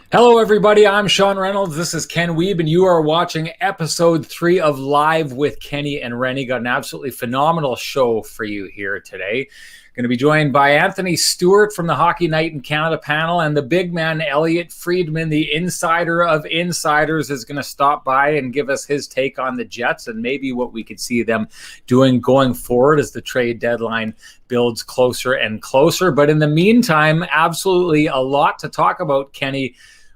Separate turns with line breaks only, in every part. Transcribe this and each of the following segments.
Hello, everybody. I'm Sean Reynolds. This is Ken Weeb, and you are watching episode 3 of Live with Kenny and Renny. Got an absolutely phenomenal show for you here today. Going to be joined by Anthony Stewart from the Hockey Night in Canada panel, and the big man, Elliotte Friedman, the insider of insiders, is going to stop by and give us his take on the Jets and maybe what we could see them doing going forward as the trade deadline builds closer and closer. But in the meantime, absolutely a lot to talk about, Kenny,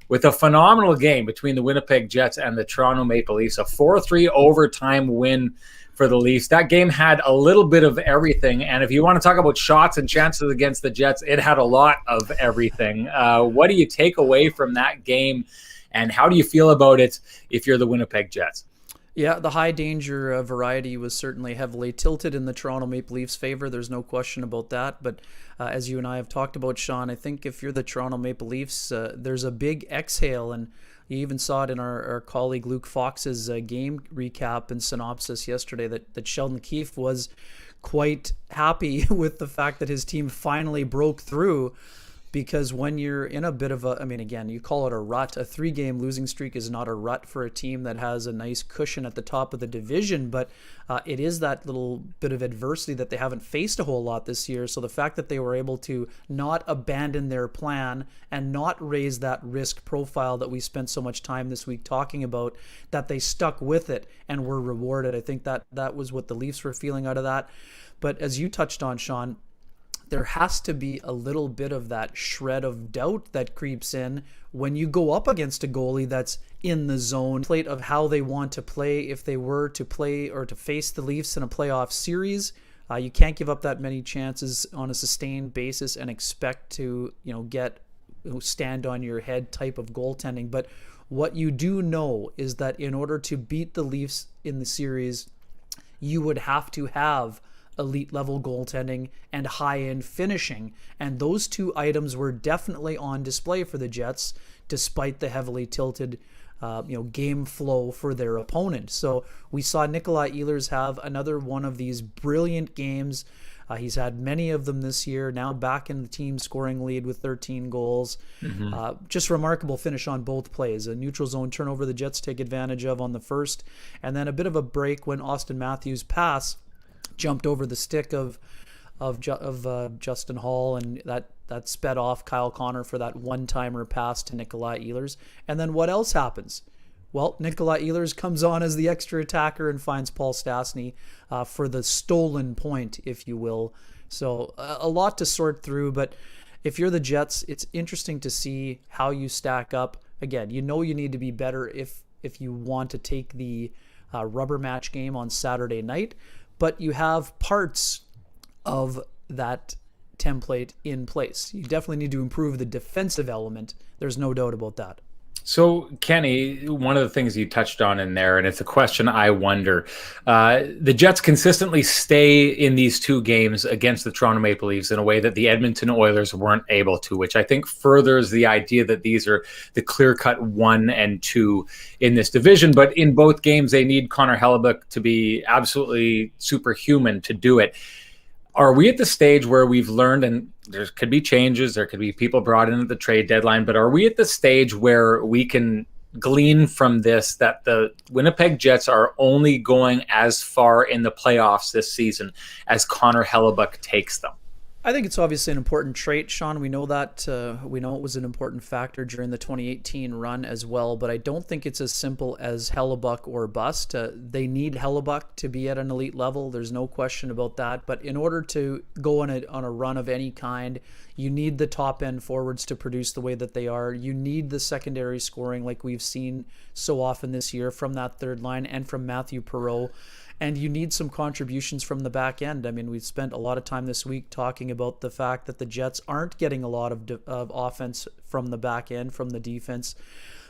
with a phenomenal game between the Winnipeg Jets and the Toronto Maple Leafs, a 4-3 overtime win for the Leafs. That game had a little bit of everything, and if you want to talk about shots and chances against the Jets, it had a lot of everything. What do you take away from that game, and how do you feel about it if you're the Winnipeg Jets?
Yeah, the high danger variety was certainly heavily tilted in the Toronto Maple Leafs' favor. There's no question about that. But as you and I have talked about, Sean, I think if you're the Toronto Maple Leafs, there's a big exhale. And you even saw it in our colleague Luke Fox's game recap and synopsis yesterday that Sheldon Keefe was quite happy with the fact that his team finally broke through. Because when you're in a bit of again, you call it a rut. A 3-game losing streak is not a rut for a team that has a nice cushion at the top of the division, but it is that little bit of adversity that they haven't faced a whole lot this year. So the fact that they were able to not abandon their plan and not raise that risk profile that we spent so much time this week talking about, that they stuck with it and were rewarded. I think that was what the Leafs were feeling out of that. But as you touched on, Sean, there has to be a little bit of that shred of doubt that creeps in when you go up against a goalie that's in the zone plate of how they want to play. If they were to play or to face the Leafs in a playoff series, you can't give up that many chances on a sustained basis and expect to, get stand on your head type of goaltending. But what you do know is that in order to beat the Leafs in the series, you would have to have elite level goaltending and high-end finishing, and those two items were definitely on display for the Jets despite the heavily tilted game flow for their opponent. So we saw Nikolai Ehlers have another one of these brilliant games. He's had many of them this year, now back in the team scoring lead with 13 goals. Just remarkable finish on both plays. A neutral zone turnover the Jets take advantage of on the first, and then a bit of a break when Austin Matthews' pass jumped over the stick of Justin Hall, and that sped off Kyle Connor for that one-timer pass to Nikolai Ehlers. And then what else happens? Well, Nikolai Ehlers comes on as the extra attacker and finds Paul Stastny for the stolen point, if you will. So a lot to sort through, but if you're the Jets, it's interesting to see how you stack up. Again, you need to be better if you want to take the rubber match game on Saturday night. But you have parts of that template in place. You definitely need to improve the defensive element. There's no doubt about that.
So, Kenny, one of the things you touched on in there, and it's a question I wonder, the Jets consistently stay in these two games against the Toronto Maple Leafs in a way that the Edmonton Oilers weren't able to, which I think furthers the idea that these are the clear-cut 1 and 2 in this division. But in both games, they need Connor Hellebuyck to be absolutely superhuman to do it. Are we at the stage where we've learned, and there could be changes, there could be people brought in at the trade deadline, but are we at the stage where we can glean from this that the Winnipeg Jets are only going as far in the playoffs this season as Connor Hellebuyck takes them?
I think it's obviously an important trait, Sean. We know that. We know it was an important factor during the 2018 run as well, but I don't think it's as simple as Hellebuyck or bust. They need Hellebuyck to be at an elite level. There's no question about that. But in order to go on a run of any kind, you need the top-end forwards to produce the way that they are. You need the secondary scoring like we've seen so often this year from that third line and from Matthew Perreault. And you need some contributions from the back end. I mean, we've spent a lot of time this week talking about the fact that the Jets aren't getting a lot of offense from the back end, from the defense.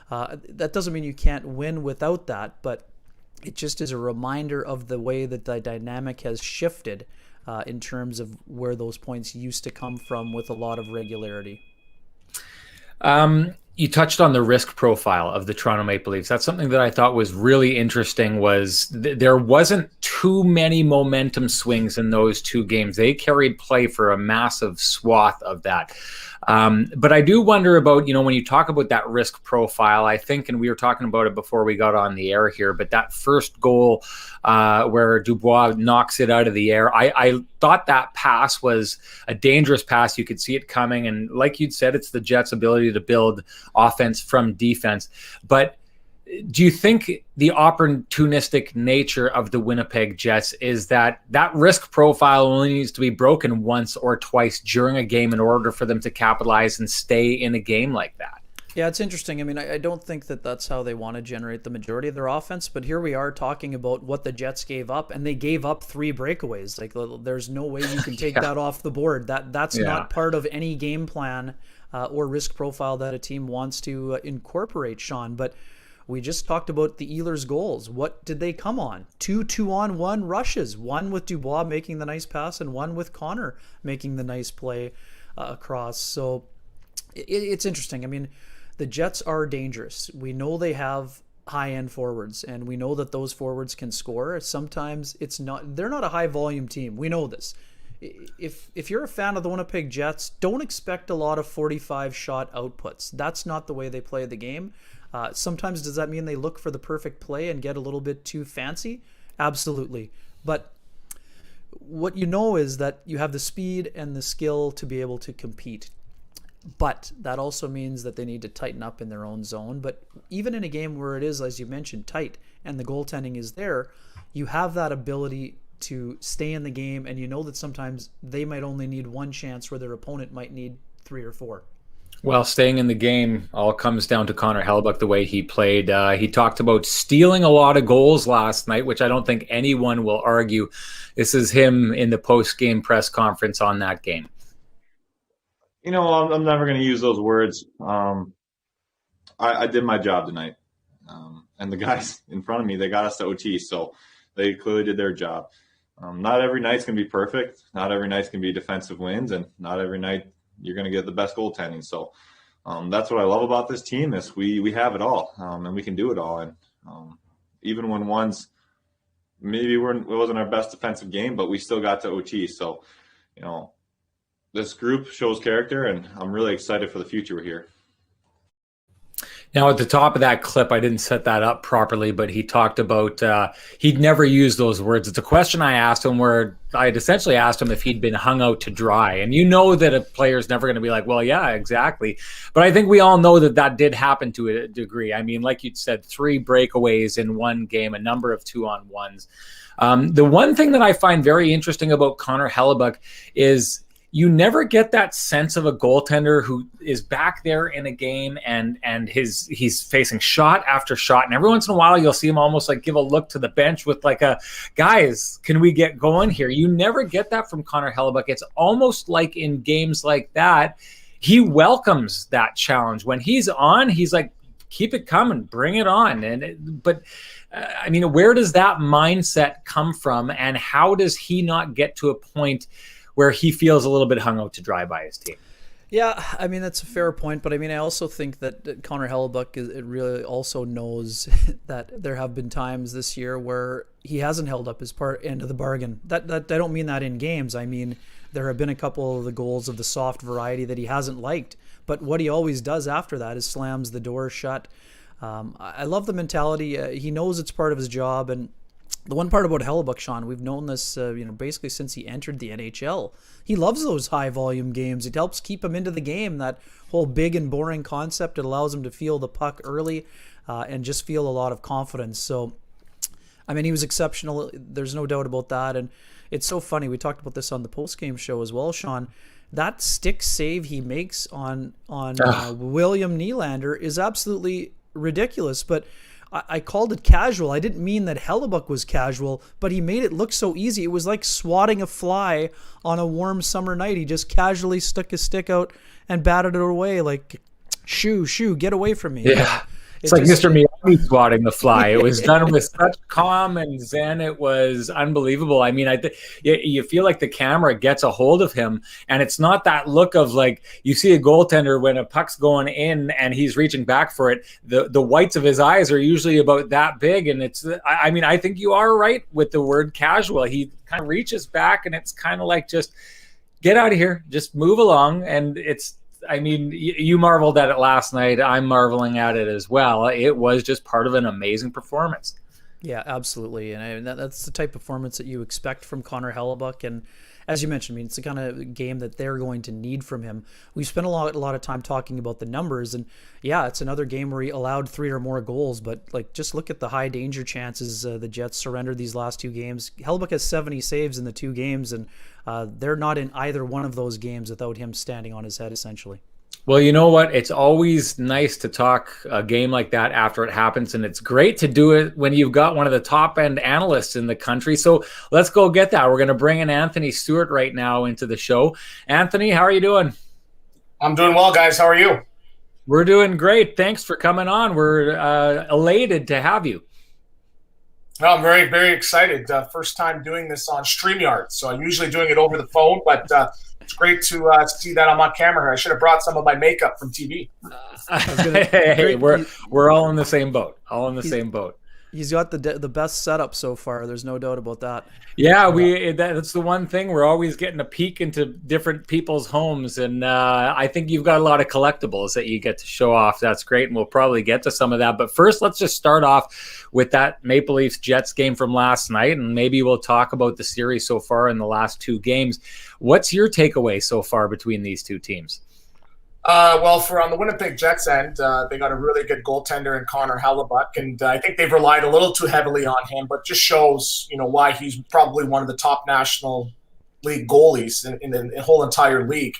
That doesn't mean you can't win without that, but it just is a reminder of the way that the dynamic has shifted in terms of where those points used to come from with a lot of regularity.
You touched on the risk profile of the Toronto Maple Leafs. That's something that I thought was really interesting. Was there wasn't too many momentum swings in those two games. They carried play for a massive swath of that. But I do wonder about, when you talk about that risk profile, I think, and we were talking about it before we got on the air here, but that first goal where Dubois knocks it out of the air, I thought that pass was a dangerous pass. You could see it coming. And like you'd said, it's the Jets' ability to build offense from defense. But do you think the opportunistic nature of the Winnipeg Jets is that risk profile only needs to be broken once or twice during a game in order for them to capitalize and stay in a game like that?
Yeah, it's interesting. I mean, I don't think that that's how they want to generate the majority of their offense, but here we are talking about what the Jets gave up, and they gave up 3 breakaways. Like, there's no way you can take that off the board. That's not part of any game plan or risk profile that a team wants to incorporate, Sean. But we just talked about the Ehlers' goals. What did they come on? 2 2-on-1 rushes. One with Dubois making the nice pass and one with Connor making the nice play across. So it's interesting. I mean, the Jets are dangerous. We know they have high-end forwards, and we know that those forwards can score. Sometimes they're not a high-volume team. We know this. If you're a fan of the Winnipeg Jets, don't expect a lot of 45-shot outputs. That's not the way they play the game. Sometimes does that mean they look for the perfect play and get a little bit too fancy? Absolutely. But what you know is that you have the speed and the skill to be able to compete. But that also means that they need to tighten up in their own zone. But even in a game where it is, as you mentioned, tight and the goaltending is there, you have that ability to stay in the game, and you know that sometimes they might only need one chance where their opponent might need 3 or 4.
Well, staying in the game all comes down to Connor Hellebuyck, the way he played. He talked about stealing a lot of goals last night, which I don't think anyone will argue. This is him in the post-game press conference on that game.
I'm never going to use those words. I did my job tonight. And the guys in front of me, they got us to OT, so they clearly did their job. Not every night's going to be perfect. Not every night's going to be defensive wins, and not every night you're going to get the best goaltending. So that's what I love about this team is we have it all, and we can do it all. And even when maybe it wasn't our best defensive game, but we still got to OT. So, this group shows character, and I'm really excited for the future here.
Now, at the top of that clip, I didn't set that up properly, but he talked about he'd never used those words. It's a question I asked him where I had essentially asked him if he'd been hung out to dry. And you know that a player's never going to be like, well, yeah, exactly. But I think we all know that did happen to a degree. I mean, like you said, 3 breakaways in one game, a number of 2-on-1s. The one thing that I find very interesting about Connor Hellebuyck is you never get that sense of a goaltender who is back there in a game and he's facing shot after shot. And every once in a while, you'll see him almost like give a look to the bench with like guys, can we get going here? You never get that from Connor Hellebuyck. It's almost like in games like that, he welcomes that challenge. When he's on, he's like, keep it coming, bring it on. I mean, where does that mindset come from? And how does he not get to a point where he feels a little bit hung out to dry by his team?
Yeah, I mean, that's a fair point. But I mean, I also think that Connor Hellebuyck it really also knows that there have been times this year where he hasn't held up his end of the bargain. That I don't mean that in games. I mean, there have been a couple of the goals of the soft variety that he hasn't liked. But what he always does after that is slams the door shut. I love the mentality. He knows it's part of his job. And the one part about Hellebuyck, Sean, we've known this, basically since he entered the NHL. He loves those high-volume games. It helps keep him into the game. That whole big and boring concept, it allows him to feel the puck early and just feel a lot of confidence. So, I mean, he was exceptional. There's no doubt about that. And it's so funny. We talked about this on the post-game show as well, Sean. That stick save he makes on William Nylander is absolutely ridiculous. But I called it casual. I didn't mean that Hellebuyck was casual, but he made it look so easy. It was like swatting a fly on a warm summer night. He just casually stuck his stick out and batted it away like, shoo, get away from me.
Yeah. It's like Mr. Miyagi swatting the fly. It was done with such calm and zen. It was unbelievable. I mean, you feel like the camera gets a hold of him, and it's not that look of like you see a goaltender when a puck's going in and he's reaching back for it. The whites of his eyes are usually about that big, and I think you are right with the word casual. He kind of reaches back, and it's kind of like just get out of here, just move along, and it's I mean, you marveled at it last night. I'm marveling at it as well. It was just part of an amazing performance.
Yeah, absolutely. And that's the type of performance that you expect from Connor Hellebuyck. And as you mentioned, I mean, it's the kind of game that they're going to need from him. We've spent a lot of time talking about the numbers, and yeah, it's another game where he allowed 3 or more goals, but like, just look at the high danger chances the Jets surrendered these last 2 games. Hellebuyck has 70 saves in the 2 games, and they're not in either one of those games without him standing on his head, essentially.
Well, you know what? It's always nice to talk a game like that after it happens, and it's great to do it when you've got one of the top-end analysts in the country. So let's go get that. We're going to bring in Anthony Stewart right now into the show. Anthony, how are you doing?
I'm doing well, guys. How are you?
We're doing great. Thanks for coming on. We're elated to have you.
Well, I'm very, very excited. First time doing this on StreamYard. So I'm usually doing it over the phone, but it's great to see that I'm on camera. I should have brought some of my makeup from TV.
Hey, we're all in the same boat. All in the same boat.
He's got the best setup so far. There's no doubt about that.
Yeah, that's the one thing. We're always getting a peek into different people's homes, and I think you've got a lot of collectibles that you get to show off. That's great, and we'll probably get to some of that. But first, let's just start off with that Maple Leafs Jets game from last night, and maybe we'll talk about the series so far in the last 2 games. What's your takeaway so far between these 2 teams?
Well, on the Winnipeg Jets end, they got a really good goaltender in Connor Hellebuyck, and I think they've relied a little too heavily on him, but just shows, why he's probably one of the top National League goalies in the whole entire league.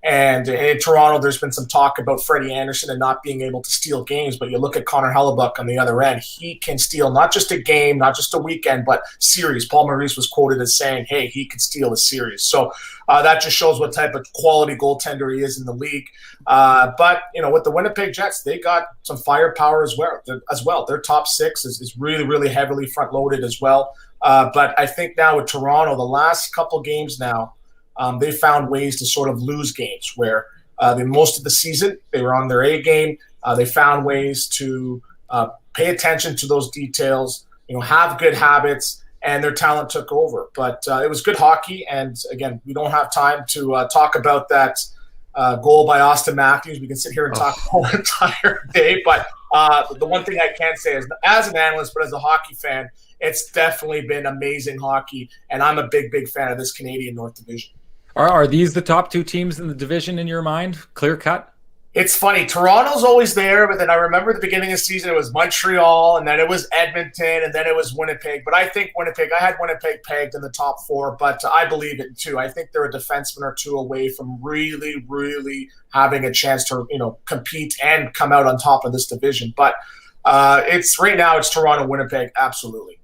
And in Toronto, there's been some talk about Freddie Anderson and not being able to steal games, but you look at Connor Hellebuyck on the other end, he can steal not just a game, not just a weekend, but series. Paul Maurice was quoted as saying, hey, he could steal a series. So that just shows what type of quality goaltender he is in the league. But, with the Winnipeg Jets, they got some firepower as well. Their top 6 is really, really heavily front-loaded as well. But I think now with Toronto, the last couple games now, they found ways to sort of lose games where most of the season they were on their A game. They found ways to pay attention to those details, have good habits, and their talent took over. But it was good hockey. And again, we don't have time to talk about that goal by Austin Matthews. We can sit here and talk the whole entire day. But the one thing I can say is, as an analyst, but as a hockey fan, it's definitely been amazing hockey. And I'm a big, big fan of this Canadian North Division.
Are these the top 2 teams in the division in your mind? Clear cut?
It's funny. Toronto's always there, but then I remember at the beginning of the season it was Montreal, and then it was Edmonton, and then it was Winnipeg. But I think I had Winnipeg pegged in the top 4, but I believe it too. I think they're a defenseman or 2 away from really, really having a chance to, compete and come out on top of this division. But right now it's Toronto, Winnipeg, absolutely.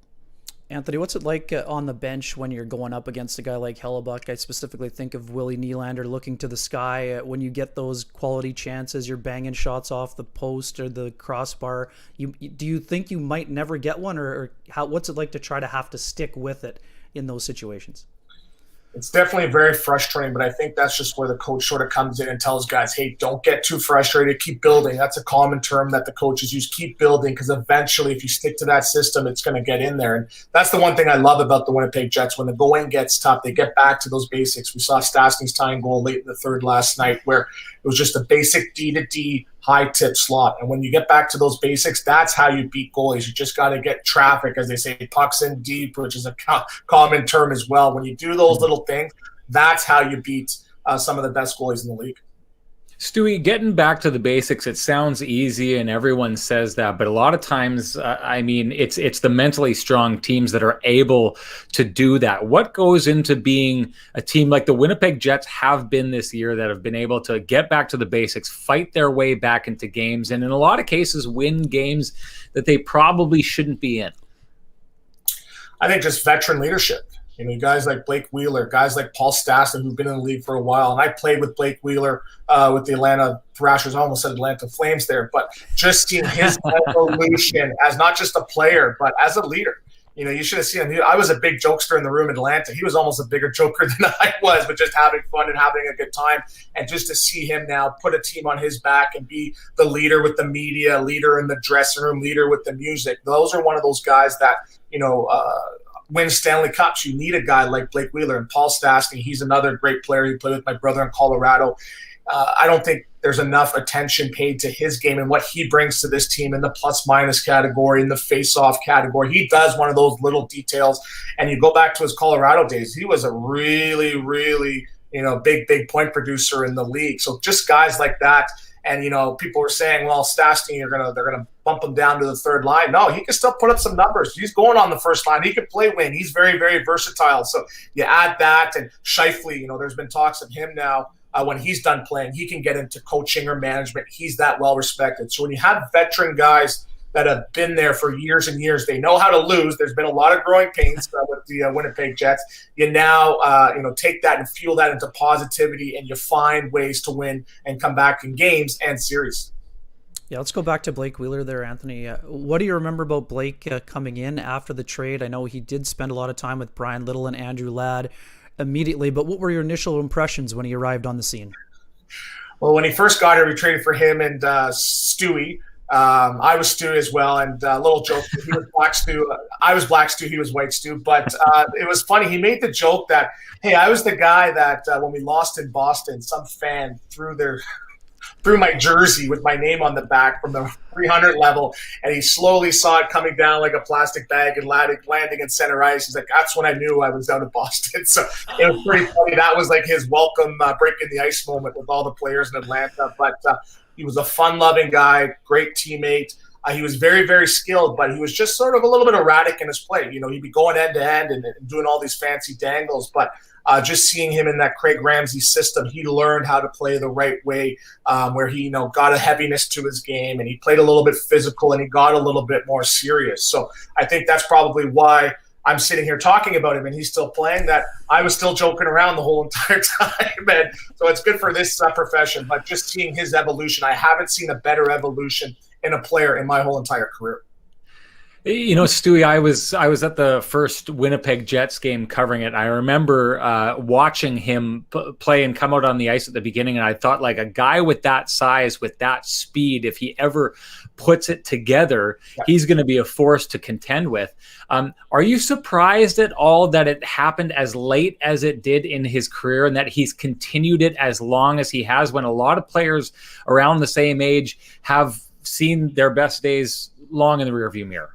Anthony, what's it like on the bench when you're going up against a guy like Hellebuyck? I specifically think of Willie Nylander looking to the sky. When you get those quality chances, you're banging shots off the post or the crossbar. Do you think you might never get one, or what's it like to try to have to stick with it in those situations?
It's definitely very frustrating, but I think that's just where the coach sort of comes in and tells guys, hey, don't get too frustrated. Keep building. That's a common term that the coaches use. Keep building, because eventually if you stick to that system, it's going to get in there. And that's the one thing I love about the Winnipeg Jets. When the going gets tough, they get back to those basics. We saw Stastny's tying goal late in the 3rd last night where it was just a basic D-to-D high tip slot. And when you get back to those basics, that's how you beat goalies. You just got to get traffic, as they say, pucks in deep, which is a common term as well. When you do those little things, that's how you beat some of the best goalies in the league.
Stewie, getting back to the basics, it sounds easy and everyone says that, but a lot of times, it's the mentally strong teams that are able to do that. What goes into being a team like the Winnipeg Jets have been this year, that have been able to get back to the basics, fight their way back into games, and in a lot of cases win games that they probably shouldn't be in?
I think just veteran leadership. Guys like Blake Wheeler, guys like Paul Stastny, who've been in the league for a while. And I played with Blake Wheeler with the Atlanta Thrashers. I almost said Atlanta Flames there. But just seeing his evolution as not just a player, but as a leader. You should have seen him. I was a big jokester in the room in Atlanta. He was almost a bigger joker than I was, but just having fun and having a good time. And just to see him now put a team on his back and be the leader with the media, leader in the dressing room, leader with the music. Those are one of those guys that, win Stanley Cups. You need a guy like Blake Wheeler and Paul Stastny. He's another great player. He played with my brother in Colorado. I don't think there's enough attention paid to his game and what he brings to this team in the plus-minus category, in the face-off category. He does one of those little details. And you go back to his Colorado days, he was a really, really, big point producer in the league. So just guys like that. And, people were saying, well, Stastny, they're gonna bump him down to the third line. No, he can still put up some numbers. He's going on the first line. He can play wing. He's very, very versatile. So you add that, and Scheifele, there's been talks of him now. When he's done playing, he can get into coaching or management. He's that well respected. So when you have veteran guys that have been there for years and years, they know how to lose. There's been a lot of growing pains with the Winnipeg Jets. You now, take that and fuel that into positivity, and you find ways to win and come back in games and series.
Yeah, let's go back to Blake Wheeler there, Anthony. What do you remember about Blake coming in after the trade? I know he did spend a lot of time with Brian Little and Andrew Ladd immediately, but what were your initial impressions when he arrived on the scene?
Well, when he first got here, we traded for him and Stewie. I was Stu as well, and a little joke, he was Black Stu. I was Black Stu, he was White Stu. But it was funny. He made the joke that, hey, I was the guy that when we lost in Boston, some fan threw my jersey with my name on the back from the 300 level, and he slowly saw it coming down like a plastic bag and landing in center ice. He's like, that's when I knew I was out of Boston. So it was pretty funny. That was like his welcome breaking the ice moment with all the players in Atlanta. But he was a fun-loving guy, great teammate. He was very, very skilled, but he was just sort of a little bit erratic in his play. He'd be going end-to-end and doing all these fancy dangles, but just seeing him in that Craig Ramsey system, he learned how to play the right way, where he, got a heaviness to his game, and he played a little bit physical, and he got a little bit more serious. So I think that's probably why I'm sitting here talking about him and he's still playing, that I was still joking around the whole entire time. And so it's good for this profession, but just seeing his evolution, I haven't seen a better evolution in a player in my whole entire career.
Stewie, I was at the first Winnipeg Jets game covering it. I remember watching him play and come out on the ice at the beginning, and I thought, like, a guy with that size, with that speed, if he ever puts it together, he's going to be a force to contend with. Are you surprised at all that it happened as late as it did in his career, and that he's continued it as long as he has, when a lot of players around the same age have seen their best days long in the rearview mirror?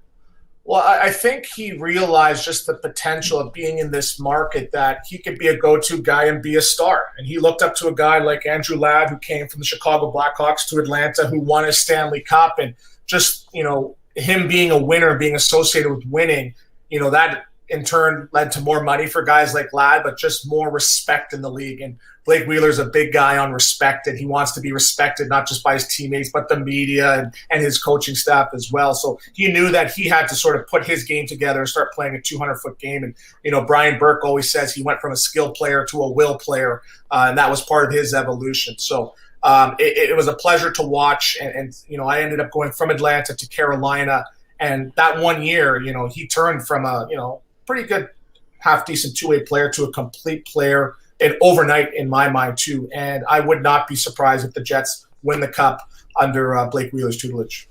Well, I think he realized just the potential of being in this market, that he could be a go-to guy and be a star. And he looked up to a guy like Andrew Ladd, who came from the Chicago Blackhawks to Atlanta, who won a Stanley Cup. And just, him being a winner, being associated with winning, that in turn led to more money for guys like Ladd, but just more respect in the league. And Blake Wheeler's a big guy on respect, and he wants to be respected not just by his teammates, but the media and his coaching staff as well. So he knew that he had to sort of put his game together and start playing a 200-foot game. And, Brian Burke always says he went from a skill player to a will player, and that was part of his evolution. So it was a pleasure to watch. And I ended up going from Atlanta to Carolina. And that 1 year, he turned from a, pretty good, half-decent two-way player to a complete player, and overnight in my mind too. And I would not be surprised if the Jets win the Cup under Blake Wheeler's tutelage.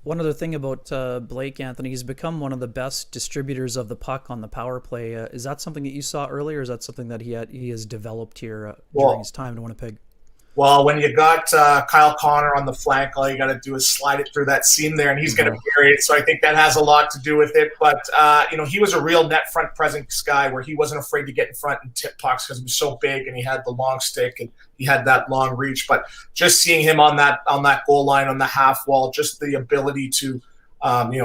One other thing about Blake, Anthony, he's become one of the best distributors of the puck on the power play. Is that something that you saw earlier, or is that something that he has developed here during his time in Winnipeg?
Well, when you got Kyle Connor on the flank, all you got to do is slide it through that seam there, and he's going to bury it. So I think that has a lot to do with it. But, he was a real net front presence guy, where he wasn't afraid to get in front and tip pucks because he was so big and he had the long stick and he had that long reach. But just seeing him on that goal line, on the half wall, just the ability to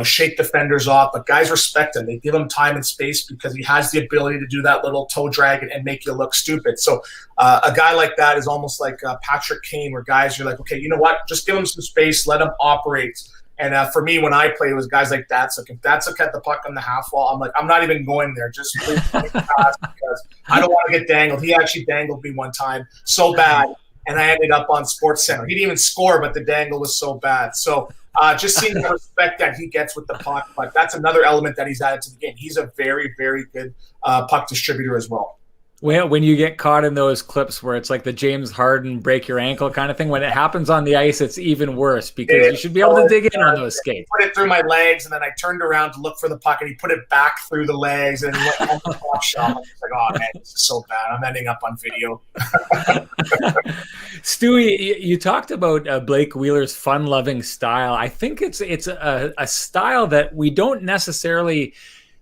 shake defenders off, but guys respect him. They give him time and space because he has the ability to do that little toe drag and make you look stupid. So a guy like that is almost like Patrick Kane, where guys are like, okay, you know what? Just give him some space, let him operate. And for me, when I play, it was guys like Datsuk. If Datsuk had the puck on the half wall, I'm like, I'm not even going there. Just please play fast, because I don't want to get dangled. He actually dangled me one time so bad, and I ended up on Sports Center. He didn't even score, but the dangle was so bad. So just seeing the respect that he gets with the puck, but that's another element that he's added to the game. He's a very, very good puck distributor as well.
when you get caught in those clips where it's like the James Harden break your ankle kind of thing, when it happens on the ice, it's even worse because you should be able to dig in on those skates.
Put it through my legs, and then I turned around to look for the puck, and he put it back through the legs, and went on the puck shot. I was like, oh man, this is so bad. I'm ending up on video.
Stewie, you talked about Blake Wheeler's fun-loving style. I think it's a style that we don't necessarily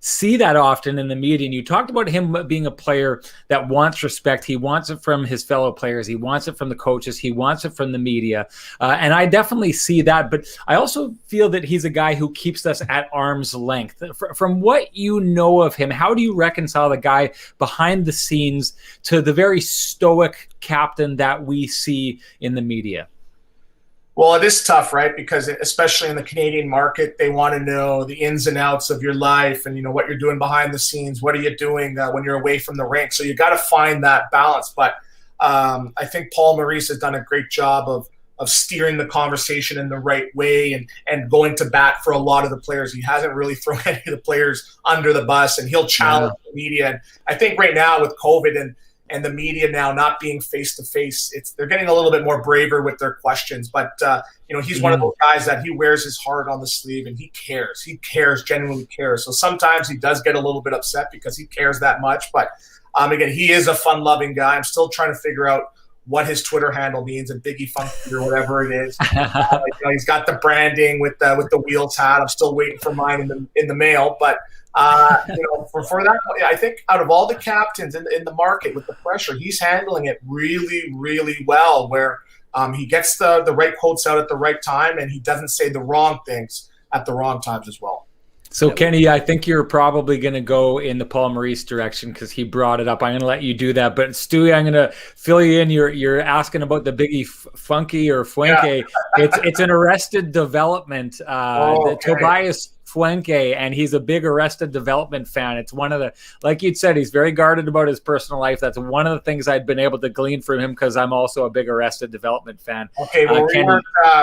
see that often in the media. And you talked about him being a player that wants respect. He wants it from his fellow players. He wants it from the coaches. He wants it from the media. And I definitely see that. But I also feel that he's a guy who keeps us at arm's length. From what you know of him, how do you reconcile the guy behind the scenes to the very stoic captain that we see in the media?
Well, it is tough, right? Because especially in the Canadian market, they want to know the ins and outs of your life and, what you're doing behind the scenes. What are you doing when you're away from the rink? So you got to find that balance. But I think Paul Maurice has done a great job of steering the conversation in the right way and going to bat for a lot of the players. He hasn't really thrown any of the players under the bus, and he'll challenge the media. And I think right now with COVID and the media now not being face-to-face, they're getting a little bit more braver with their questions. But, he's one of those guys that he wears his heart on the sleeve, and he cares. He cares, genuinely cares. So sometimes he does get a little bit upset because he cares that much. But, again, he is a fun-loving guy. I'm still trying to figure out what his Twitter handle means, and Biggie Funky or whatever it is. He's got the branding with the wheels hat. I'm still waiting for mine in the mail. But, for that, I think out of all the captains in the market with the pressure, he's handling it really, really well, where he gets the right quotes out at the right time, and he doesn't say the wrong things at the wrong times as well.
So, Kenny, I think you're probably going to go in the Paul Maurice direction because he brought it up. I'm going to let you do that. But, Stewie, I'm going to fill you in. You're asking about the Biggie Funky or Fuenke. Yeah. It's an Arrested Development. Tobias Fuenke, and he's a big Arrested Development fan. It's one of the, like you'd said, he's very guarded about his personal life. That's one of the things I'd been able to glean from him because I'm also a big Arrested Development fan.
Okay, well,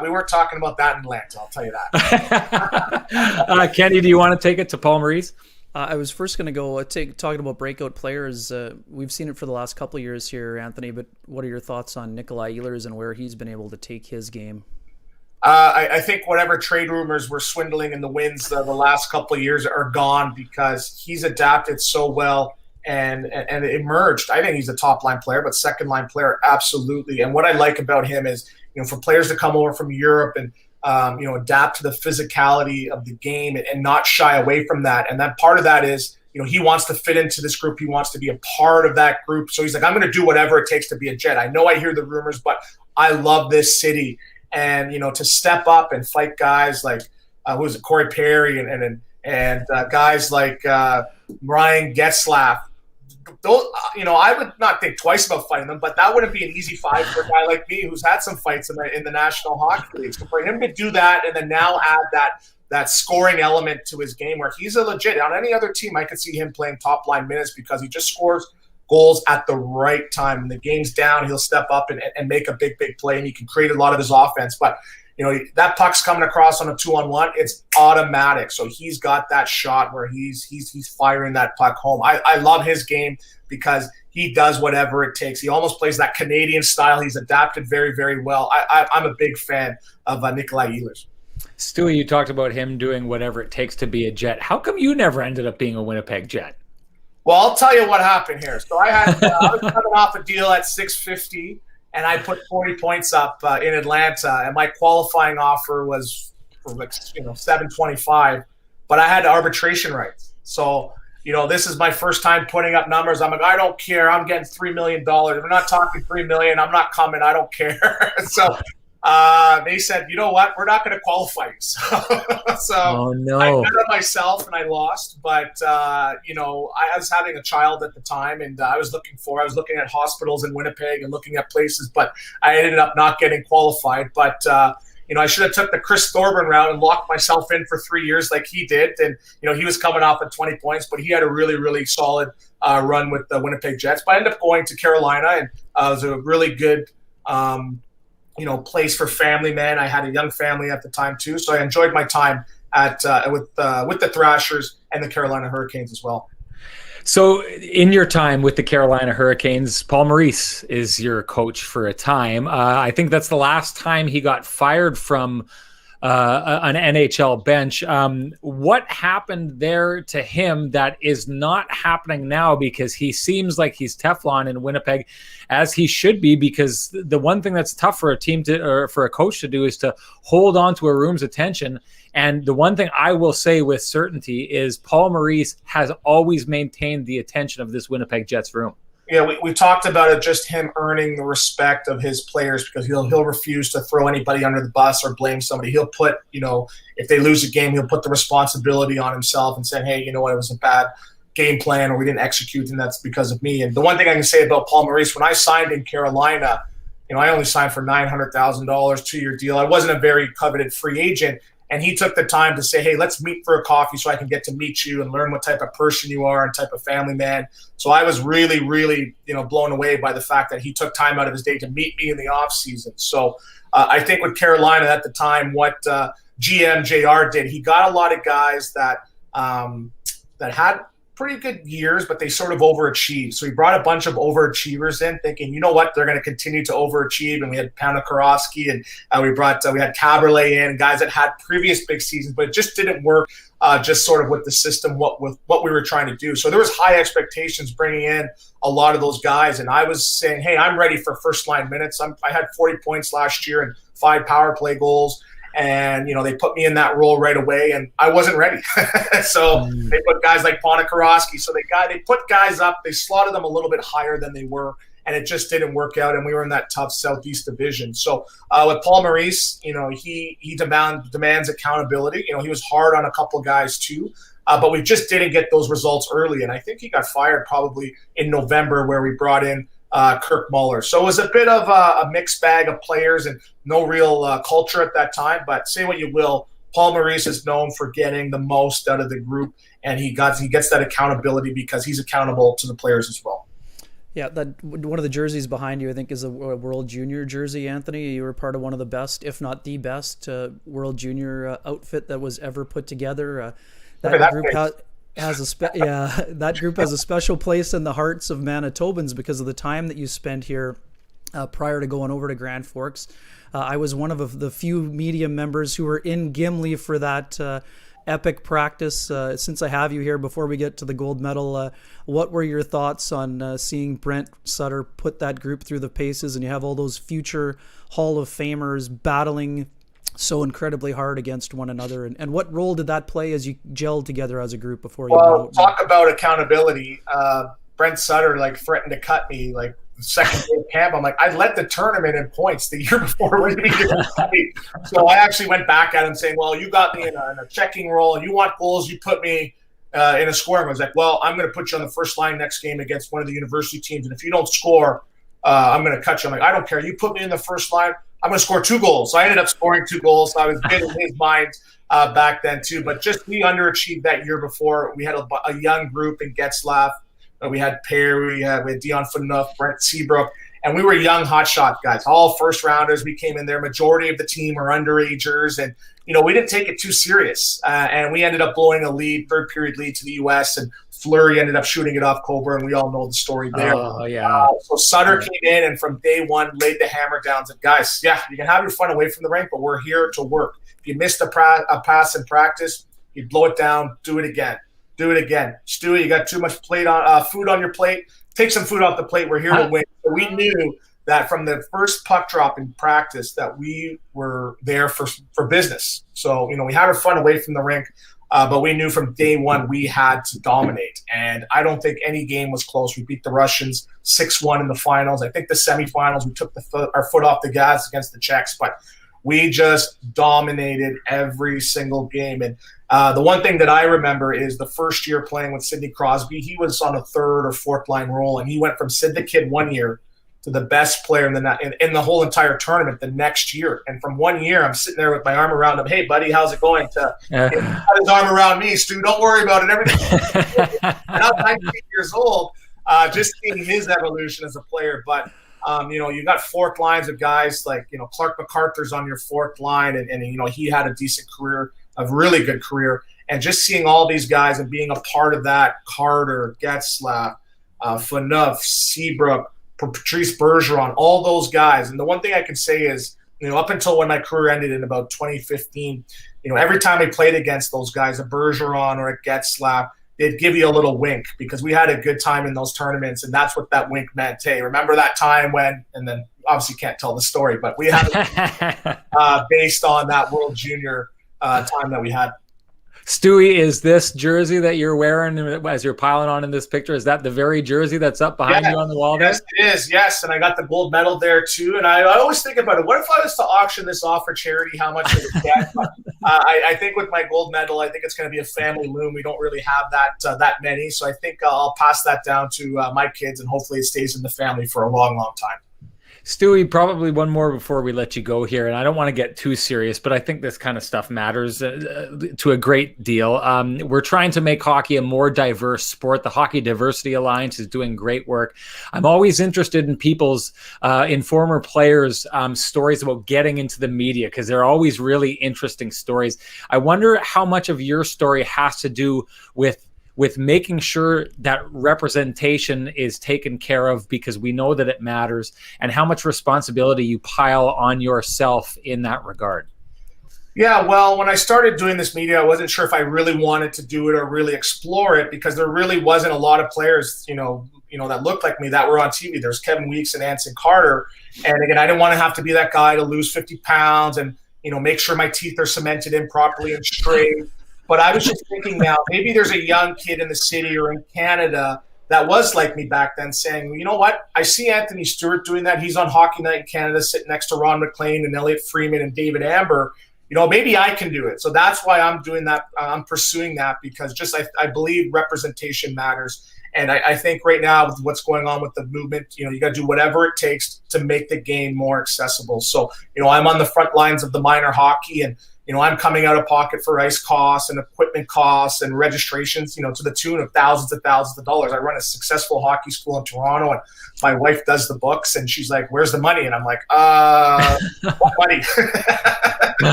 we weren't talking about that in Atlanta, I'll tell you that.
Kenny, do you want to take it to Paul Maurice?
I was first going to go talking about breakout players. We've seen it for the last couple of years here, Anthony, but what are your thoughts on Nikolai Ehlers and where he's been able to take his game?
I think whatever trade rumors were swindling in the winds the last couple of years are gone because he's adapted so well and emerged. I think he's a top-line player, but second-line player, absolutely. And what I like about him is, for players to come over from Europe and, adapt to the physicality of the game and not shy away from that. And that part of that is, he wants to fit into this group. He wants to be a part of that group. So he's like, I'm going to do whatever it takes to be a Jet. I know I hear the rumors, but I love this city. And, to step up and fight guys like, Corey Perry and guys like Ryan Getzlaf. Those, I would not think twice about fighting them, but that wouldn't be an easy fight for a guy like me who's had some fights in the National Hockey League. So for him to do that and then now add that scoring element to his game where he's a legit – on any other team, I could see him playing top-line minutes because he just scores – goals at the right time. When the game's down, he'll step up and make a big play, and he can create a lot of his offense. But, that puck's coming across on a 2-on-1, it's automatic. So he's got that shot where he's firing that puck home. I love his game because he does whatever it takes. He almost plays that Canadian style. He's adapted very, very well. I'm a big fan of Nikolai Ehlers.
Stewie, you talked about him doing whatever it takes to be a Jet. How come you never ended up being a Winnipeg Jet?
Well, I'll tell you what happened here. So I was coming off a deal at $650, and I put 40 points up in Atlanta, and my qualifying offer was for $725, but I had arbitration rights. So this is my first time putting up numbers. I'm like, I don't care. I'm getting $3 million. We're not talking $3 million. I'm not coming. I don't care. So they said, you know what? We're not going to qualify you. So
oh, no.
I bet on myself and I lost. But, I was having a child at the time and I was looking at hospitals in Winnipeg and looking at places, but I ended up not getting qualified. But, I should have took the Chris Thorburn route and locked myself in for 3 years like he did. And, he was coming off at 20 points, but he had a really, really solid run with the Winnipeg Jets. But I ended up going to Carolina, and it was a really good place for family, man. I had a young family at the time too, so I enjoyed my time at with the Thrashers and the Carolina Hurricanes as well.
So, in your time with the Carolina Hurricanes, Paul Maurice is your coach for a time. I think that's the last time he got fired from an NHL bench. What happened there to him that is not happening now? Because he seems like he's Teflon in Winnipeg, as he should be. Because the one thing that's tough for a team to, or for a coach to do, is to hold on to a room's attention. And the one thing I will say with certainty is Paul Maurice has always maintained the attention of this Winnipeg Jets room.
Yeah, we talked about it, just him earning the respect of his players, because he'll refuse to throw anybody under the bus or blame somebody. He'll put, if they lose a game, he'll put the responsibility on himself and say, hey, you know what, it was a bad game plan or we didn't execute, and that's because of me. And the one thing I can say about Paul Maurice, when I signed in Carolina, I only signed for $900,000, 2-year deal. I wasn't a very coveted free agent. And he took the time to say, hey, let's meet for a coffee so I can get to meet you and learn what type of person you are and type of family man. So I was really, really, blown away by the fact that he took time out of his day to meet me in the off season. So I think with Carolina at the time, what GM JR did, he got a lot of guys that had pretty good years, but they sort of overachieved. So he brought a bunch of overachievers in, thinking, you know what, they're going to continue to overachieve. And we had Pionk and we had Caberlet in, guys that had previous big seasons, but it just didn't work. Just sort of with the system, what we were trying to do. So there was high expectations bringing in a lot of those guys, and I was saying, hey, I'm ready for first line minutes. I had 40 points last year and 5 power play goals. And, they put me in that role right away, and I wasn't ready. So they put guys like Pionk. So they put guys up, they slotted them a little bit higher than they were, and it just didn't work out. And we were in that tough Southeast division. So with Paul Maurice, he demands accountability. He was hard on a couple of guys too, but we just didn't get those results early. And I think he got fired probably in November, where we brought in Kirk Muller. So it was a bit of a mixed bag of players and no real culture at that time. But say what you will, Paul Maurice is known for getting the most out of the group, and he gets that accountability because he's accountable to the players as well.
Yeah, that one of the jerseys behind you, I think, is a World Junior jersey, Anthony. You were part of one of the best, if not the best, World Junior outfit that was ever put together. That group that group has a special place in the hearts of Manitobans because of the time that you spent here prior to going over to Grand Forks. I was one of the few media members who were in Gimli for that epic practice. Since I have you here, before we get to the gold medal, what were your thoughts on seeing Brent Sutter put that group through the paces, and you have all those future Hall of Famers battling so incredibly hard against one another, and what role did that play as you gelled together as a group before you went out?
Talk about accountability. Brent Sutter threatened to cut me the second day of camp. I'm like, I led the tournament in points the year before. So I actually went back at him saying, well, you got me in a checking role, and you want goals, you put me in a scoring. I was like, well, I'm going to put you on the first line next game against one of the university teams, and if you don't score, I'm going to cut you. I'm like, I don't care. You put me in the first line, I'm going to score 2 goals. So I ended up scoring 2 goals. So I was getting his mind back then too. But just we underachieved that year before. We had a young group in Getzlaff. We had Perry, we had Dion Phaneuf, Brent Seabrook, and we were young hotshot guys, all first rounders. We came in there. Majority of the team are underagers, and we didn't take it too serious. And we ended up blowing a third period lead to the U.S. and Fleury ended up shooting it off Coburn. And we all know the story there.
Oh yeah.
So Sutter came in and from day one laid the hammer down. And said, guys, yeah, you can have your fun away from the rink, but we're here to work. If you missed a pass in practice, you blow it down, do it again. Do it again. Stewie, you got too much food on your plate. Take some food off the plate. We're here to win. So we knew that from the first puck drop in practice that we were there for business. So, we had our fun away from the rink, but we knew from day one we had to dominate. And I don't think any game was close. We beat the Russians 6-1 in the finals. I think the semifinals we took our foot off the gas against the Czechs, but we just dominated every single game. And the one thing that I remember is the first year playing with Sidney Crosby, he was on a 3rd or 4th line role, and he went from Sid the Kid one year to the best player in the whole entire tournament the next year. And from one year, I'm sitting there with my arm around him. Hey, buddy, how's it going? To had his arm around me, Stu. Don't worry about it. Everything. And I'm 19 years old, just seeing his evolution as a player. But you got 4th lines of guys like Clark MacArthur's on your 4th line, and he had a decent career, a really good career. And just seeing all these guys and being a part of that, Carter, Getzlaff, Phaneuf, Seabrook, Patrice Bergeron, all those guys. And the one thing I can say is, up until when my career ended in about 2015, every time I played against those guys, a Bergeron or a Getzlaff, they'd give you a little wink because we had a good time in those tournaments, and that's what that wink meant. Hey, remember that time when, and then obviously can't tell the story, but we had based on that World Junior time that we had.
Stewie, is this jersey that you're wearing as you're piling on in this picture, is that the very jersey that's up behind you on the wall there?
Yes, it is. Yes, and I got the gold medal there too. And I always think about it. What if I was to auction this off for charity? How much would it get? But, I think with my gold medal, I think it's going to be a family loom. We don't really have that many, so I think I'll pass that down to my kids, and hopefully it stays in the family for a long, long time.
Stewie, probably one more before we let you go here, and I don't want to get too serious, but I think this kind of stuff matters to a great deal. We're trying to make hockey a more diverse sport. The Hockey Diversity Alliance is doing great work. I'm always interested in people's, in former players' stories about getting into the media, because they're always really interesting stories. I wonder how much of your story has to do with making sure that representation is taken care of, because we know that it matters, and how much responsibility you pile on yourself in that regard.
Yeah, well, when I started doing this media, I wasn't sure if I really wanted to do it or really explore it, because there really wasn't a lot of players, that looked like me that were on TV. There's Kevin Weeks and Anson Carter. And again, I didn't want to have to be that guy to lose 50 pounds and, make sure my teeth are cemented in properly and straight. But I was just thinking now, maybe there's a young kid in the city or in Canada that was like me back then saying, well, you know what? I see Anthony Stewart doing that. He's on Hockey Night in Canada sitting next to Ron McLean and Elliotte Friedman and David Amber. Maybe I can do it. So that's why I'm doing that. I'm pursuing that, because I believe representation matters. And I think right now with what's going on with the movement, you got to do whatever it takes to make the game more accessible. So, I'm on the front lines of the minor hockey, and I'm coming out of pocket for ice costs and equipment costs and registrations, to the tune of thousands of dollars. I run a successful hockey school in Toronto, and my wife does the books, and she's like, "Where's the money?" And I'm like, what money?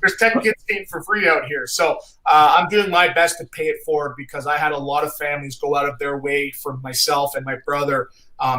There's 10 kids staying for free out here. So I'm doing my best to pay it forward, because I had a lot of families go out of their way for myself and my brother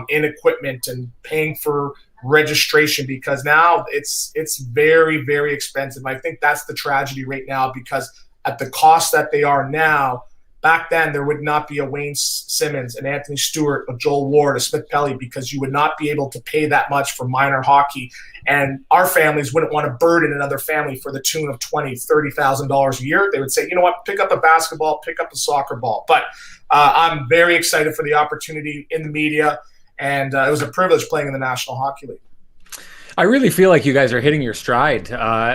in equipment and paying for registration, because now it's very, very expensive. I think that's the tragedy right now, because at the cost that they are now, back then there would not be a Wayne Simmons, an Anthony Stewart, a Joel Ward, a Smith Pelly, because you would not be able to pay that much for minor hockey, and our families wouldn't want to burden another family for the tune of $20,000-$30,000 a year. They would say, you know what, pick up a basketball, pick up a soccer ball. But I'm very excited for the opportunity in the media. And it was a privilege playing in the National Hockey League.
I really feel like you guys are hitting your stride.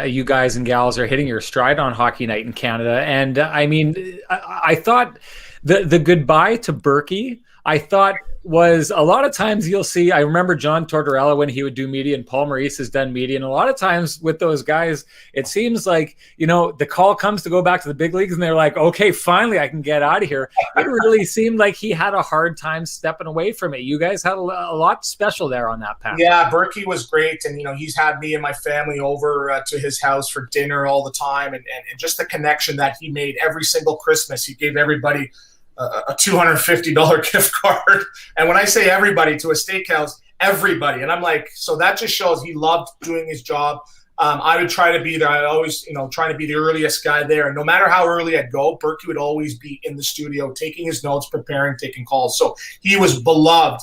You guys and gals are hitting your stride on Hockey Night in Canada. And I thought the goodbye to Berkey, I thought was a lot of times you'll see, I remember John Tortorella when he would do media, and Paul Maurice has done media. And a lot of times with those guys, it seems like, the call comes to go back to the big leagues, and they're like, okay, finally I can get out of here. It really seemed like he had a hard time stepping away from it. You guys had a lot special there on that path.
Yeah, Berkey was great. And, he's had me and my family over to his house for dinner all the time. And just the connection that he made every single Christmas. He gave everybody a $250 gift card. And when I say everybody, to a steakhouse, everybody. And I'm like, so that just shows he loved doing his job. I would try to be there. I always, trying to be the earliest guy there. And no matter how early I'd go, Berkey would always be in the studio, taking his notes, preparing, taking calls. So he was beloved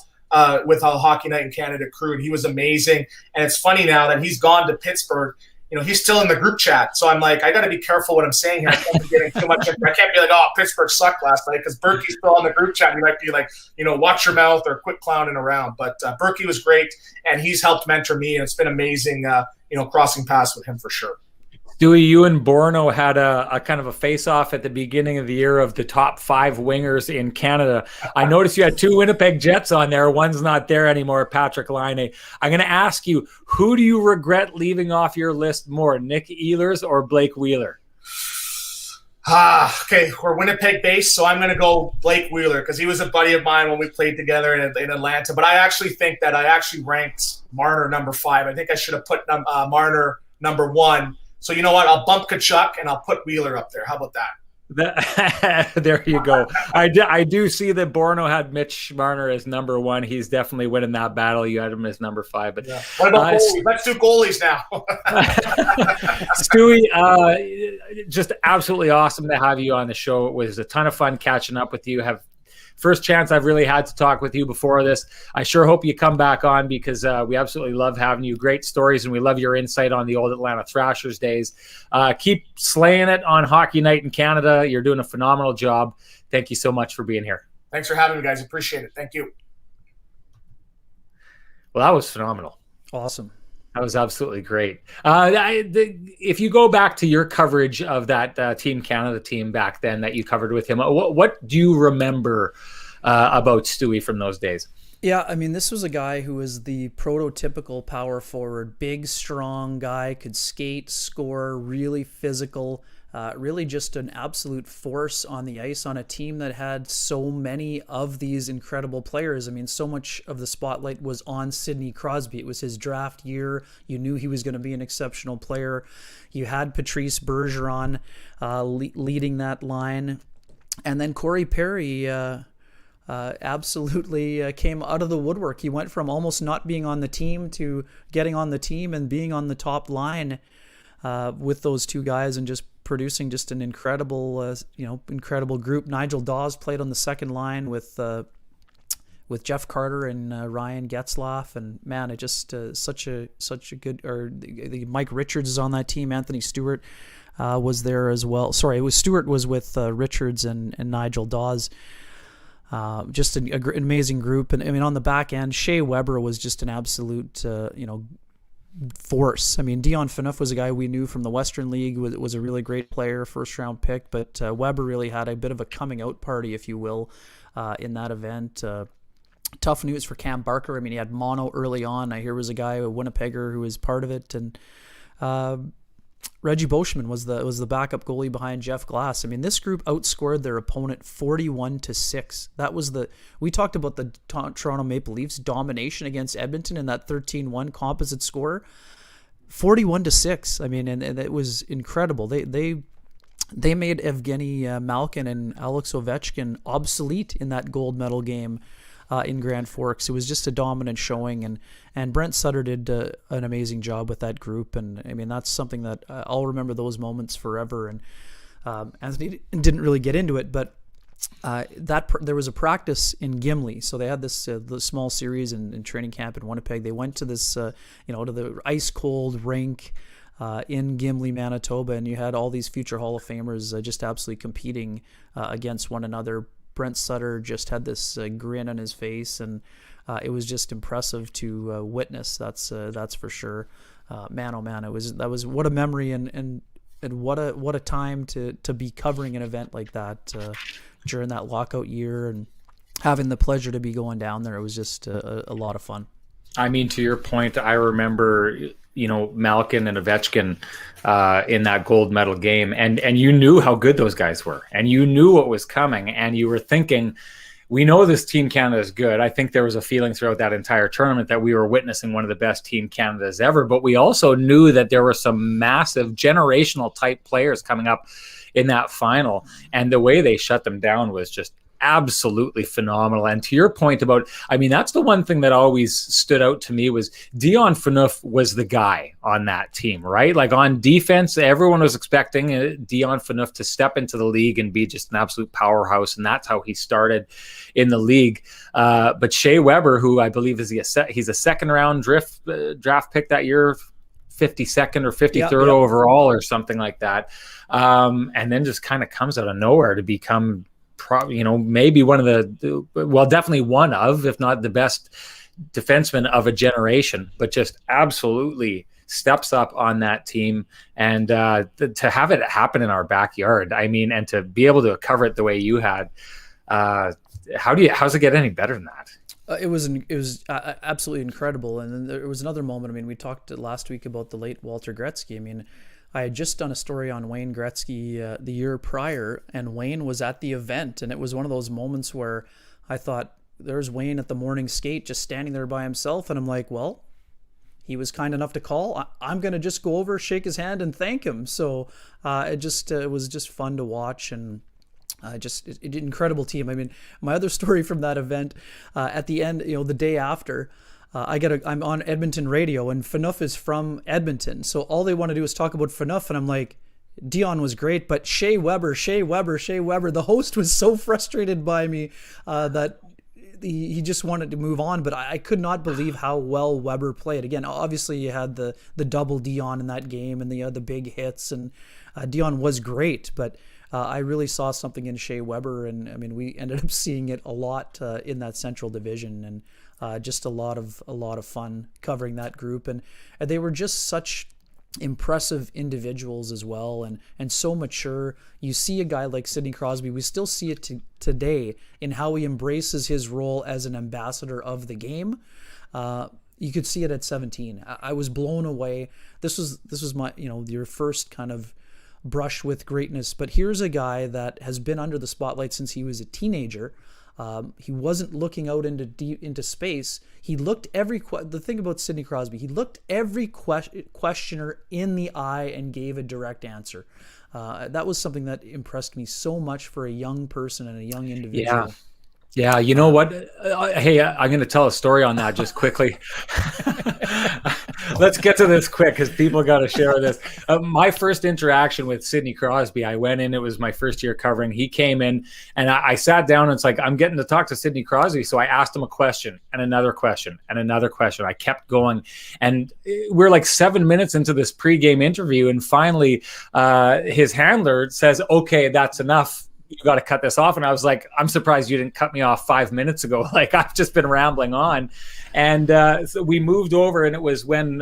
with a Hockey Night in Canada crew, and he was amazing. And it's funny now that he's gone to Pittsburgh. He's still in the group chat. So I'm like, I got to be careful what I'm saying here. I can't be getting too much. I can't be like, oh, Pittsburgh sucked last night, because Berkey's still on the group chat. He might be like, watch your mouth or quit clowning around. But Berkey was great, and he's helped mentor me, and it's been amazing, crossing paths with him for sure.
Stewie, you and Borno had a kind of a face-off at the beginning of the year of the top 5 wingers in Canada. I noticed you had 2 Winnipeg Jets on there. One's not there anymore, Patrick Laine. I'm going to ask you, who do you regret leaving off your list more, Nick Ehlers or Blake Wheeler?
Okay, we're Winnipeg-based, so I'm going to go Blake Wheeler, because he was a buddy of mine when we played together in Atlanta. But I actually think that I actually ranked Marner number 5. I think I should have put Marner number 1. So you know what? I'll bump Kachuk and I'll put Wheeler up there. How about that?
There you go. I do see that Borno had Mitch Marner as number 1. He's definitely winning that battle. You had him as number 5. But
what about goalies? Let's do goalies now.
Stewie, just absolutely awesome to have you on the show. It was a ton of fun catching up with you. First chance I've really had to talk with you before this. I sure hope you come back on because we absolutely love having you. Great stories, and we love your insight on the old Atlanta Thrashers days. Keep slaying it on Hockey Night in Canada. You're doing a phenomenal job. Thank you so much for being here.
Thanks for having me, guys. Appreciate it. Thank you.
Well, that was phenomenal.
Awesome.
That was absolutely great. If you go back to your coverage of that Team Canada team back then that you covered with him, what do you remember about Stewie from those days?
Yeah, I mean, this was a guy who was the prototypical power forward, big, strong guy, could skate, score, really physical, really just an absolute force on the ice on a team that had so many of these incredible players. I mean, so much of the spotlight was on Sidney Crosby. It was his draft year. You knew he was going to be an exceptional player. You had Patrice Bergeron leading that line. And then Corey Perry absolutely came out of the woodwork. He went from almost not being on the team to getting on the team and being on the top line with those two guys and just producing just an incredible, incredible group. Nigel Dawes played on the second line with Jeff Carter and Ryan Getzlaff, and man, it just such a good. Or the Mike Richards is on that team. Anthony Stewart was there as well. Sorry, it was Stewart was with Richards and Nigel Dawes. Just an amazing group, and I mean on the back end, Shea Weber was just an absolute force. I mean, Dion Phaneuf was a guy we knew from the Western League, was a really great player, first round pick, but Weber really had a bit of a coming out party, if you will, in that event. Tough news for Cam Barker. I mean, he had mono early on. I hear was a guy, a Winnipegger, who was part of it, and Reggie Boschman was the backup goalie behind Jeff Glass. I mean, this group outscored their opponent 41-6. That was we talked about the Toronto Maple Leafs domination against Edmonton in that 13-1 composite score. 41-6. I mean, and it was incredible. They made Evgeny Malkin and Alex Ovechkin obsolete in that gold medal game in Grand Forks. It was just a dominant showing, and Brent Sutter did an amazing job with that group. And I mean, that's something that I'll remember those moments forever. And Anthony didn't really get into it, but there was a practice in Gimli. So they had this the small series in training camp in Winnipeg. They went to this to the ice cold rink in Gimli, Manitoba, and you had all these future Hall of Famers just absolutely competing against one another. Brent Sutter just had this grin on his face, and it was just impressive to witness. That's for sure. Man, oh man, that was what a memory, and what a time to be covering an event like that during that lockout year, and having the pleasure to be going down there. It was just a lot of fun.
I mean, to your point, I remember, Malkin and Ovechkin in that gold medal game, and you knew how good those guys were, and you knew what was coming, and you were thinking, we know this Team Canada is good. I think there was a feeling throughout that entire tournament that we were witnessing one of the best Team Canadas ever, but we also knew that there were some massive generational type players coming up in that final, and the way they shut them down was just absolutely phenomenal. And to your point about, I mean, that's the one thing that always stood out to me was Dion Phaneuf was the guy on that team, right? Like on defense, everyone was expecting Dion Phaneuf to step into the league and be just an absolute powerhouse, and that's how he started in the league. But Shea Weber, who I believe he's a second round draft pick that year, 52nd or 53rd overall or something like that, and then just kind of comes out of nowhere to become maybe one of definitely one of, if not the best defenseman of a generation, but just absolutely steps up on that team. And to have it happen in our backyard, I mean, and to be able to cover it the way you had, how's it get any better than that?
It was absolutely incredible. And then there was another moment. I mean, we talked last week about the late Walter Gretzky. I mean, I had just done a story on Wayne Gretzky the year prior, and Wayne was at the event, and it was one of those moments where I thought, there's Wayne at the morning skate just standing there by himself, and I'm like, well, he was kind enough to call. I'm going to just go over, shake his hand, and thank him. So it was just fun to watch, and just an incredible team. I mean, my other story from that event, at the end, the day after, I'm on Edmonton radio, and Phaneuf is from Edmonton. So all they want to do is talk about Phaneuf, and I'm like, Dion was great, but Shea Weber, the host was so frustrated by me that he just wanted to move on, but I could not believe how well Weber played. Again, obviously you had the double Dion in that game, and the big hits, and Dion was great, but I really saw something in Shea Weber, and I mean, we ended up seeing it a lot in that Central Division, and just a lot of fun covering that group, and they were just such impressive individuals as well, and so mature. You see a guy like Sidney Crosby, we still see it today in how he embraces his role as an ambassador of the game. You could see it at 17. I was blown away. This was my, your first kind of brush with greatness, but here's a guy that has been under the spotlight since he was a teenager. He wasn't looking out into space. He looked the thing about Sidney Crosby, he looked every questioner in the eye and gave a direct answer. That was something that impressed me so much for a young person and a young individual.
Yeah, you know what? Hey, I'm going to tell a story on that just quickly. Let's get to this quick because people got to share this. My first interaction with Sidney Crosby, I went in, it was my first year covering. He came in and I sat down, and it's like, I'm getting to talk to Sidney Crosby. So I asked him a question and another question and another question. I kept going. And we're like 7 minutes into this pregame interview. And finally, his handler says, okay, that's enough. You got to cut this off. And I was like, I'm surprised you didn't cut me off 5 minutes ago. Like, I've just been rambling on. And so we moved over, and it was when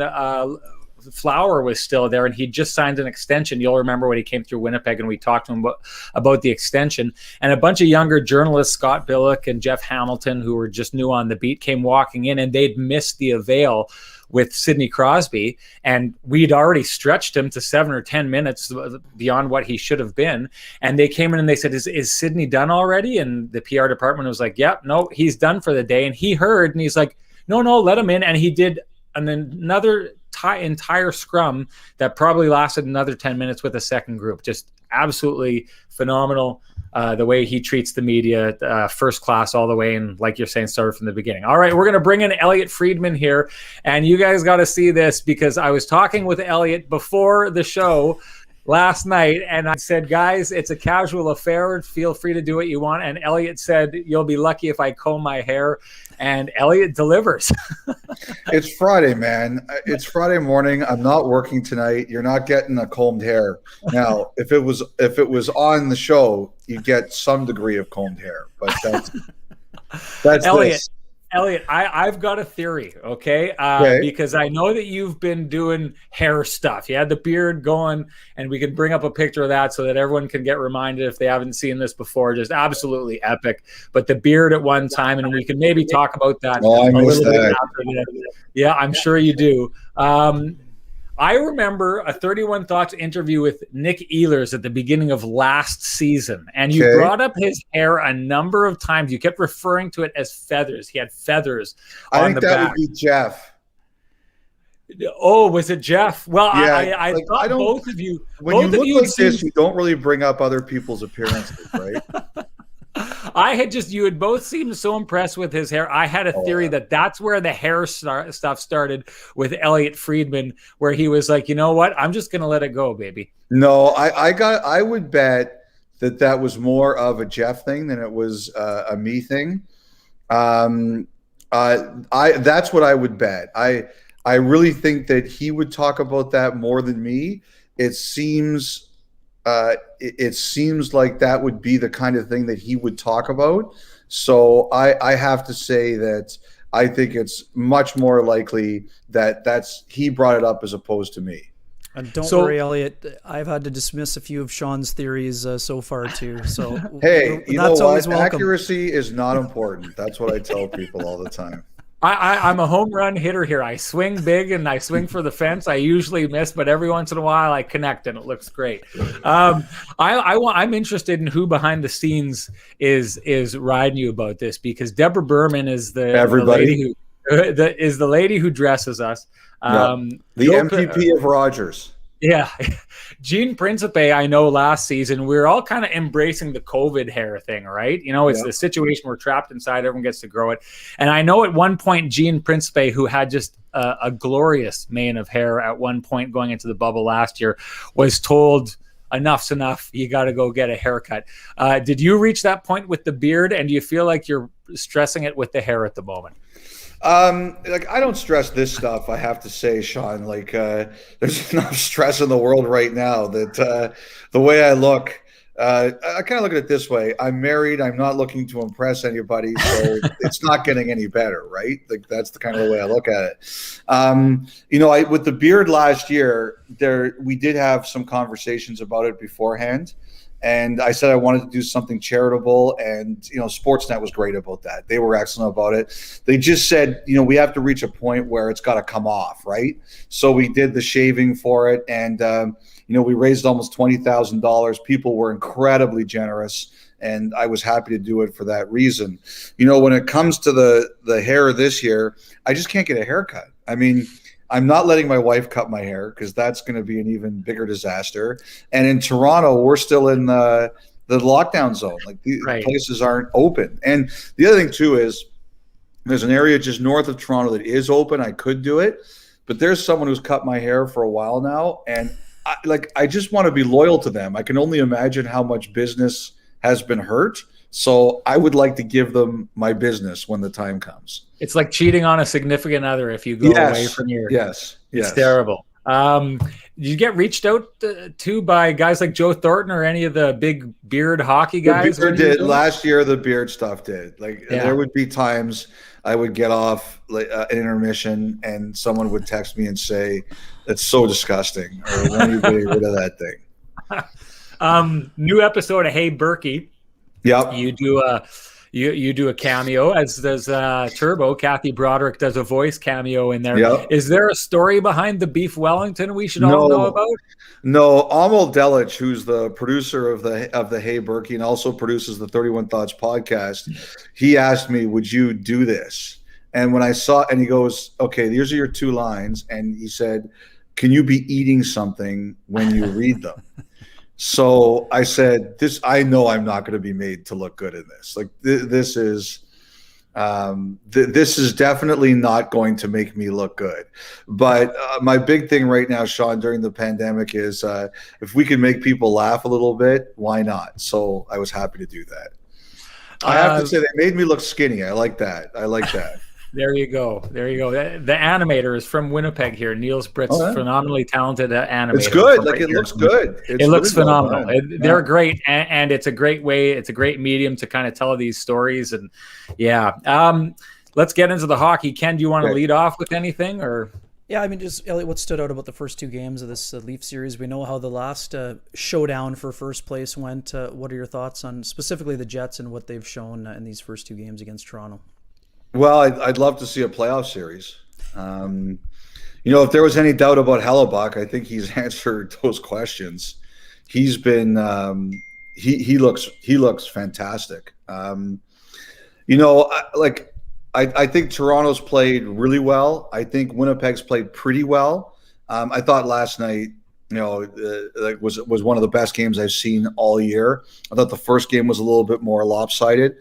Flower was still there, and he just signed an extension. You'll remember when he came through Winnipeg, and we talked to him about the extension. And a bunch of younger journalists, Scott Billick and Jeff Hamilton, who were just new on the beat, came walking in, and they'd missed the avail with Sidney Crosby, and we'd already stretched him to 7 or 10 minutes beyond what he should have been. And they came in and they said, is Sidney done already? And the PR department was like, yep, no, he's done for the day. And he heard, and he's like, no, let him in. And he did another entire scrum that probably lasted another 10 minutes with a second group. Just absolutely phenomenal. The way he treats the media, first class all the way, and like you're saying, started from the beginning. All right, we're going to bring in Elliotte Friedman here, and you guys got to see this because I was talking with Elliotte before the show last night, and I said, guys, it's a casual affair. Feel free to do what you want. And Elliotte said, you'll be lucky if I comb my hair. And Elliotte delivers.
It's Friday, man. It's Friday morning. I'm not working tonight. You're not getting a combed hair. Now, if it was on the show, you get some degree of combed hair. But that's
Elliotte.
this.
Elliotte, I've got a theory, okay? Because I know that you've been doing hair stuff. You had the beard going, and we can bring up a picture of that so that everyone can get reminded if they haven't seen this before. Just absolutely epic. But the beard at one time, and we can maybe talk about that
I missed
bit
that.
after that. Yeah, I'm sure you do. I remember a 31 Thoughts interview with Nick Ehlers at the beginning of last season, and you brought up his hair a number of times. You kept referring to it as feathers. He had feathers on the back. I think that
would be Jeff.
Oh, was it Jeff? Well,
yeah,
I thought both of you.
When you look like this, you don't really bring up other people's appearances, right?
You had both seemed so impressed with his hair. I had a theory that's where the hair stuff started with Elliotte Friedman, where he was like, you know what? I'm just going to let it go, baby.
No, I would bet that was more of a Jeff thing than it was a me thing. That's what I would bet. I really think that he would talk about that more than me. It seems like that would be the kind of thing that he would talk about. So I have to say that I think it's much more likely that he brought it up as opposed to me.
And don't worry, Elliotte. I've had to dismiss a few of Sean's theories so far too. So
hey, you know what?
Welcome.
Accuracy is not important. That's what I tell people all the time.
I'm a home run hitter here. I swing big and I swing for the fence. I usually miss, but every once in a while I connect and it looks great. I'm interested in who behind the scenes is riding you about this, because Deborah Berman is the lady who. is the lady who dresses us.
The MVP of Rogers.
Yeah. Jean Principe, I know last season, we were all kind of embracing the COVID hair thing, right? It's the situation we're trapped inside. Everyone gets to grow it. And I know at one point, Jean Principe, who had just a glorious mane of hair at one point going into the bubble last year, was told, enough's enough. You got to go get a haircut. Did you reach that point with the beard? And do you feel like you're stressing it with the hair at the moment?
I don't stress this stuff, I have to say, Sean. There's enough stress in the world right now that the way I look, I kind of look at it this way. I'm married. I'm not looking to impress anybody, so it's not getting any better, right? That's the kind of the way I look at it. With the beard last year, we did have some conversations about it beforehand. And I said I wanted to do something charitable, and Sportsnet was great about that. They were excellent about it. They just said, we have to reach a point where it's got to come off, right? So we did the shaving for it, and we raised almost $20,000. People were incredibly generous, and I was happy to do it for that reason. When it comes to the hair this year, I just can't get a haircut. I mean, I'm not letting my wife cut my hair because that's going to be an even bigger disaster. And in Toronto, we're still in the lockdown zone. Places aren't open. And the other thing too is there's an area just north of Toronto that is open. I could do it, but there's someone who's cut my hair for a while now, and I just want to be loyal to them. I can only imagine how much business has been hurt. So I would like to give them my business when the time comes.
It's like cheating on a significant other if you go away from your.
Yes.
It's terrible. Did you get reached out to by guys like Joe Thornton or any of the big beard hockey guys?
The beard did last year. The beard stuff did. There would be times I would get off an intermission and someone would text me and say, "That's so disgusting," or "When are you getting rid of that thing?"
New episode of Hey Berkey.
Yep.
You do a cameo, as does Turbo. Kathy Broderick does a voice cameo in there.
Yep.
Is there a story behind the beef Wellington we should all know about?
No, Amal Delich, who's the producer of the Hey Berkey and also produces the 31 Thoughts podcast, he asked me, "Would you do this?" And when I saw, and he goes, "Okay, these are your 2 lines," and he said, "Can you be eating something when you read them?" So I said, I know I'm not going to be made to look good in this. This is definitely not going to make me look good. But my big thing right now, Sean, during the pandemic is if we can make people laugh a little bit, why not? So I was happy to do that. I have to say they made me look skinny. I like that.
There you go. The animator is from Winnipeg here. Niels Britt's phenomenally talented animator.
It's good. It looks good.
It looks phenomenal. They're great, and it's a great way. It's a great medium to kind of tell these stories. And let's get into the hockey. Ken, do you want to lead off with anything, or?
Yeah, I mean, just Elliotte, what stood out about the first 2 games of this Leaf series? We know how the last showdown for first place went. What are your thoughts on specifically the Jets and what they've shown in these first 2 games against Toronto?
Well, I'd love to see a playoff series. If there was any doubt about Hellebuck, I think he's answered those questions. He's been he looks fantastic. I think Toronto's played really well. I think Winnipeg's played pretty well. I thought last night, was one of the best games I've seen all year. I thought the first game was a little bit more lopsided.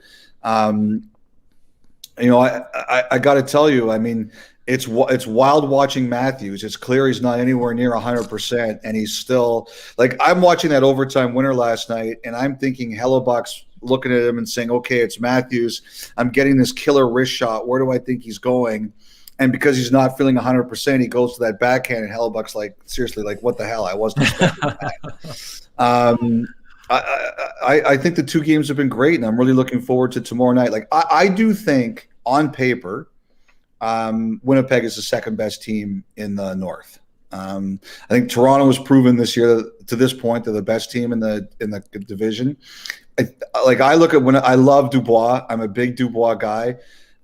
I got to tell you, I mean, it's wild watching Matthews. It's clear he's not anywhere near 100%, and he's still I'm watching that overtime winner last night, and I'm thinking Hellebuck's looking at him and saying, "Okay, it's Matthews. I'm getting this killer wrist shot. Where do I think he's going?" And because he's not feeling 100%, he goes to that backhand, and Hellebuck's like, "Seriously, what the hell? I wasn't expecting that." I think the 2 games have been great, and I'm really looking forward to tomorrow night. I do think on paper, Winnipeg is the second best team in the North. I think Toronto has proven this year to this point they're the best team in the division. I look at I love Dubois. I'm a big Dubois guy.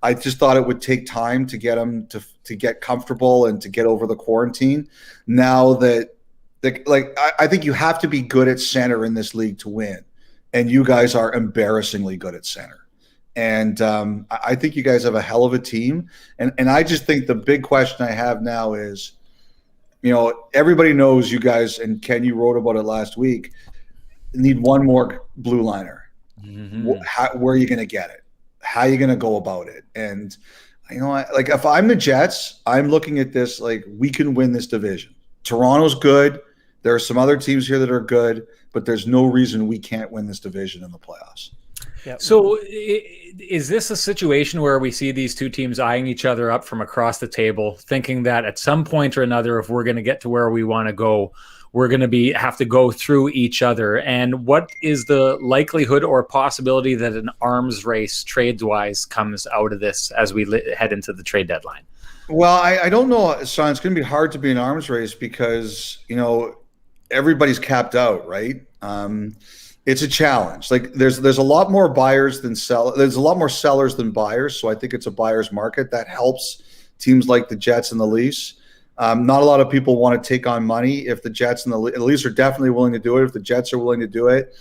I just thought it would take time to get him to get comfortable and to get over the quarantine. Now that I think you have to be good at center in this league to win, and you guys are embarrassingly good at center. And I think you guys have a hell of a team. And I just think the big question I have now is, everybody knows you guys, and Ken, you wrote about it last week, need one more blue liner. Mm-hmm. Where are you going to get it? How are you going to go about it? And, like if I'm the Jets, I'm looking at this like we can win this division. Toronto's good. There are some other teams here that are good, but there's no reason we can't win this division in the playoffs.
Yep. So is this a situation where we see these two teams eyeing each other up from across the table, thinking that at some point or another, if we're going to get to where we want to go, we're going to have to go through each other? And what is the likelihood or possibility that an arms race trades-wise comes out of this as we head into the trade deadline?
Well, I don't know, Sean. It's going to be hard to be an arms race because, everybody's capped out, right? It's a challenge. Like there's a lot more buyers than sellers. There's a lot more sellers than buyers. So I think it's a buyer's market that helps teams like the Jets and the Leafs. Not a lot of people want to take on money. If the Jets and the Leafs are definitely willing to do it, if the Jets are willing to do it,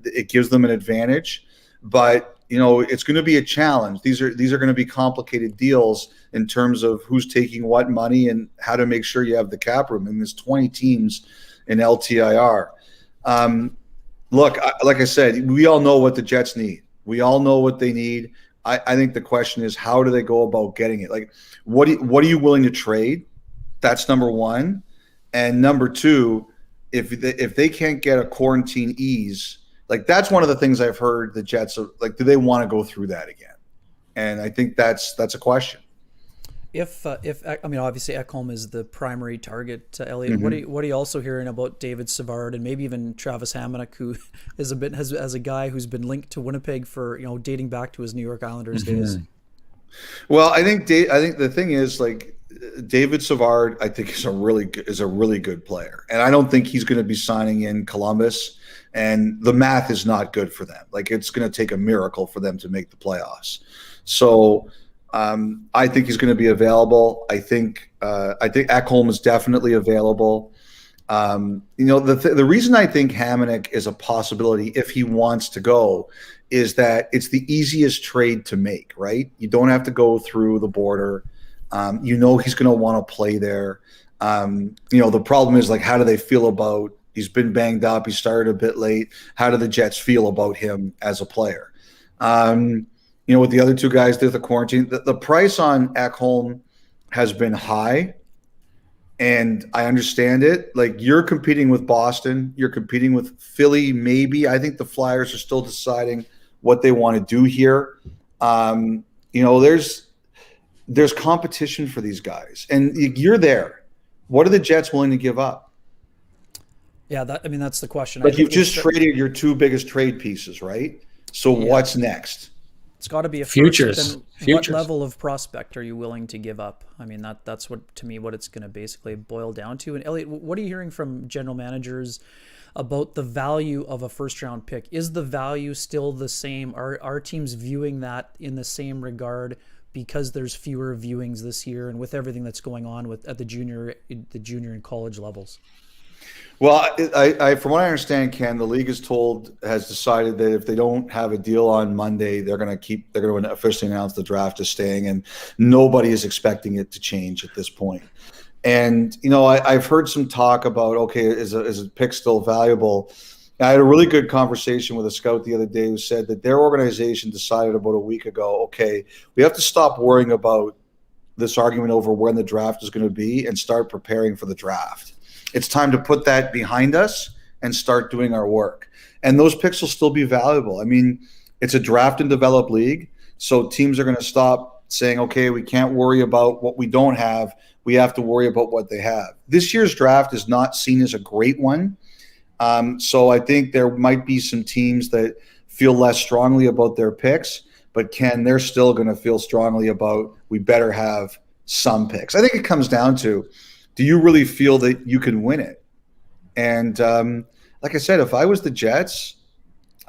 it gives them an advantage. But it's going to be a challenge. These are going to be complicated deals in terms of who's taking what money and how to make sure you have the cap room. And there's 20 teams in LTIR. Look, like I said, we all know what the Jets need. We all know what they need. I think the question is, how do they go about getting it? Like, what are you willing to trade? That's number one. And number two, if they can't get a quarantine ease, like that's one of the things I've heard the Jets are like, do they want to go through that again? And I think that's a question.
If obviously Ekholm is the primary target, Elliotte.
Mm-hmm.
What are you also hearing about David Savard and maybe even Travis Hamonic, who is as a guy who's been linked to Winnipeg for dating back to his New York Islanders days?
Well, I think the thing is like David Savard, I think is a really good player, and I don't think he's going to be signing in Columbus. And the math is not good for them. Like it's going to take a miracle for them to make the playoffs. So. I think he's going to be available. I think Ekholm is definitely available. The reason I think Hamonic is a possibility if he wants to go is that it's the easiest trade to make, right? You don't have to go through the border. He's going to want to play there. The problem is like, how do they feel about, he's been banged up. He started a bit late. How do the Jets feel about him as a player? With the other two guys, there's the quarantine. The price on Ekholm has been high, and I understand it. Like you're competing with Boston, you're competing with Philly. Maybe I think the Flyers are still deciding what they want to do here. There's competition for these guys, and you're there. What are the Jets willing to give up?
Yeah, that's the question.
But you've just traded your two biggest trade pieces, right? So what's next?
It's got to be a
futures.
What level of prospect are you willing to give up? I mean, that's what it's going to basically boil down to. And Elliotte, what are you hearing from general managers about the value of a first-round pick? Is the value still the same? Are teams viewing that in the same regard because there's fewer viewings this year and with everything that's going on at the junior and college levels?
Well, I from what I understand, Ken, the league has decided that if they don't have a deal on Monday, they're going to officially announce the draft is staying, and nobody is expecting it to change at this point. And I've heard some talk about, okay, is a pick still valuable? I had a really good conversation with a scout the other day who said that their organization decided about a week ago, okay, we have to stop worrying about this argument over when the draft is going to be and start preparing for the draft. It's time to put that behind us and start doing our work. And those picks will still be valuable. I mean, it's a draft and develop league, so teams are going to stop saying, okay, we can't worry about what we don't have. We have to worry about what they have. This year's draft is not seen as a great one. So I think there might be some teams that feel less strongly about their picks, but they're still going to feel strongly about we better have some picks. I think it comes down to, do you really feel that you can win it? And like I said, if I was the Jets,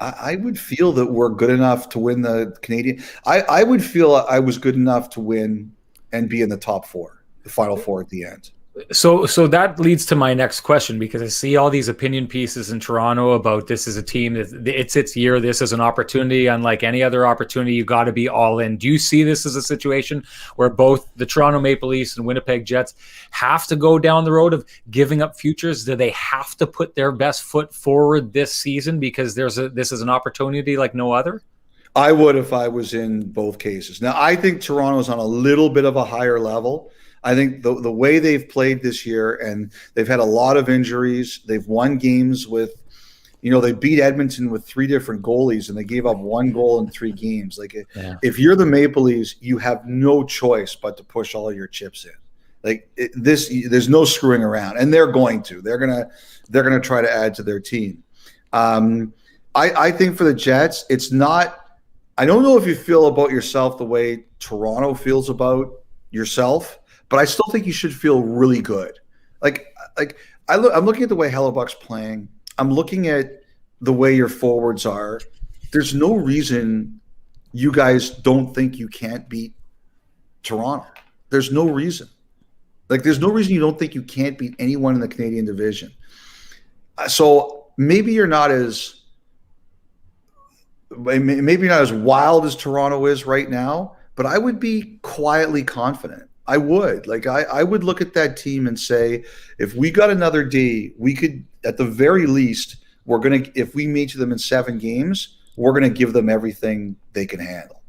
I would feel that we're good enough to win the Canadian. I would feel I was good enough to win and be in the top four, the final four at the end.
So that leads to my next question, because I see all these opinion pieces in Toronto about this is a team that it's its year. This is an opportunity, unlike any other opportunity. You got to be all in. Do you see this as a situation where both the Toronto Maple Leafs and Winnipeg Jets have to go down the road of giving up futures? Do they have to put their best foot forward this season because this is an opportunity like no other?
I would if I was in both cases. Now, I think Toronto's on a little bit of a higher level. I think the way they've played this year, and they've had a lot of injuries. They've won games with, they beat Edmonton with 3 different goalies, and they gave up 1 goal in 3 games. Like, if you're the Maple Leafs, you have no choice but to push all your chips in. Like there's no screwing around, and they're going to. They're gonna try to add to their team. I think for the Jets, it's not. I don't know if you feel about yourself the way Toronto feels about yourself, but I still think you should feel really good. I'm looking at the way Hellebuck's playing. I'm looking at the way your forwards are. There's no reason you guys don't think you can't beat Toronto. There's no reason. There's no reason you don't think you can't beat anyone in the Canadian division. So maybe you're not as wild as Toronto is right now, but I would be quietly confident. I would. I would look at that team and say, if we got another D, we could, at the very least, if we meet them in 7 games, we're gonna give them everything they can handle.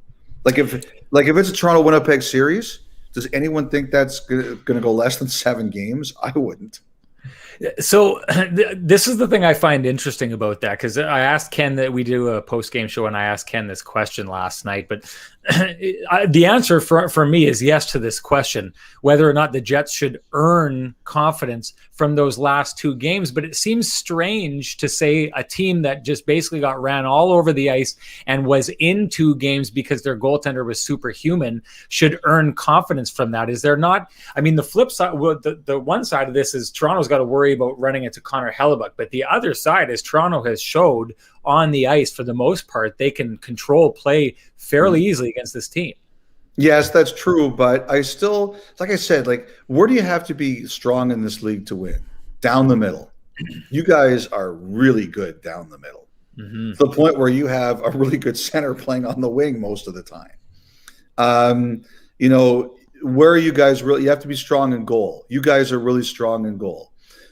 If it's a Toronto Winnipeg series, does anyone think that's gonna go less than 7 games? I wouldn't.
So this is the thing I find interesting about that, because I asked Ken that we do a post-game show, and I asked Ken this question last night, but the answer for me is yes to this question, whether or not the Jets should earn confidence from those last 2 games. But it seems strange to say a team that just basically got ran all over the ice and was in 2 games because their goaltender was superhuman should earn confidence from that. Is there not? I mean, the flip side, the one side of this is Toronto's got to worry about running into Connor Hellebuck, but the other side is Toronto has showed on the ice, for the most part, they can control play fairly easily against this team.
Yes, that's true, but I still, like I said, where do you have to be strong in this league to win? Down the middle. You guys are really good down the middle. To the point where you have a really good center playing on the wing most of the time. Where are you guys really? You have to be strong in goal. You guys are really strong in goal.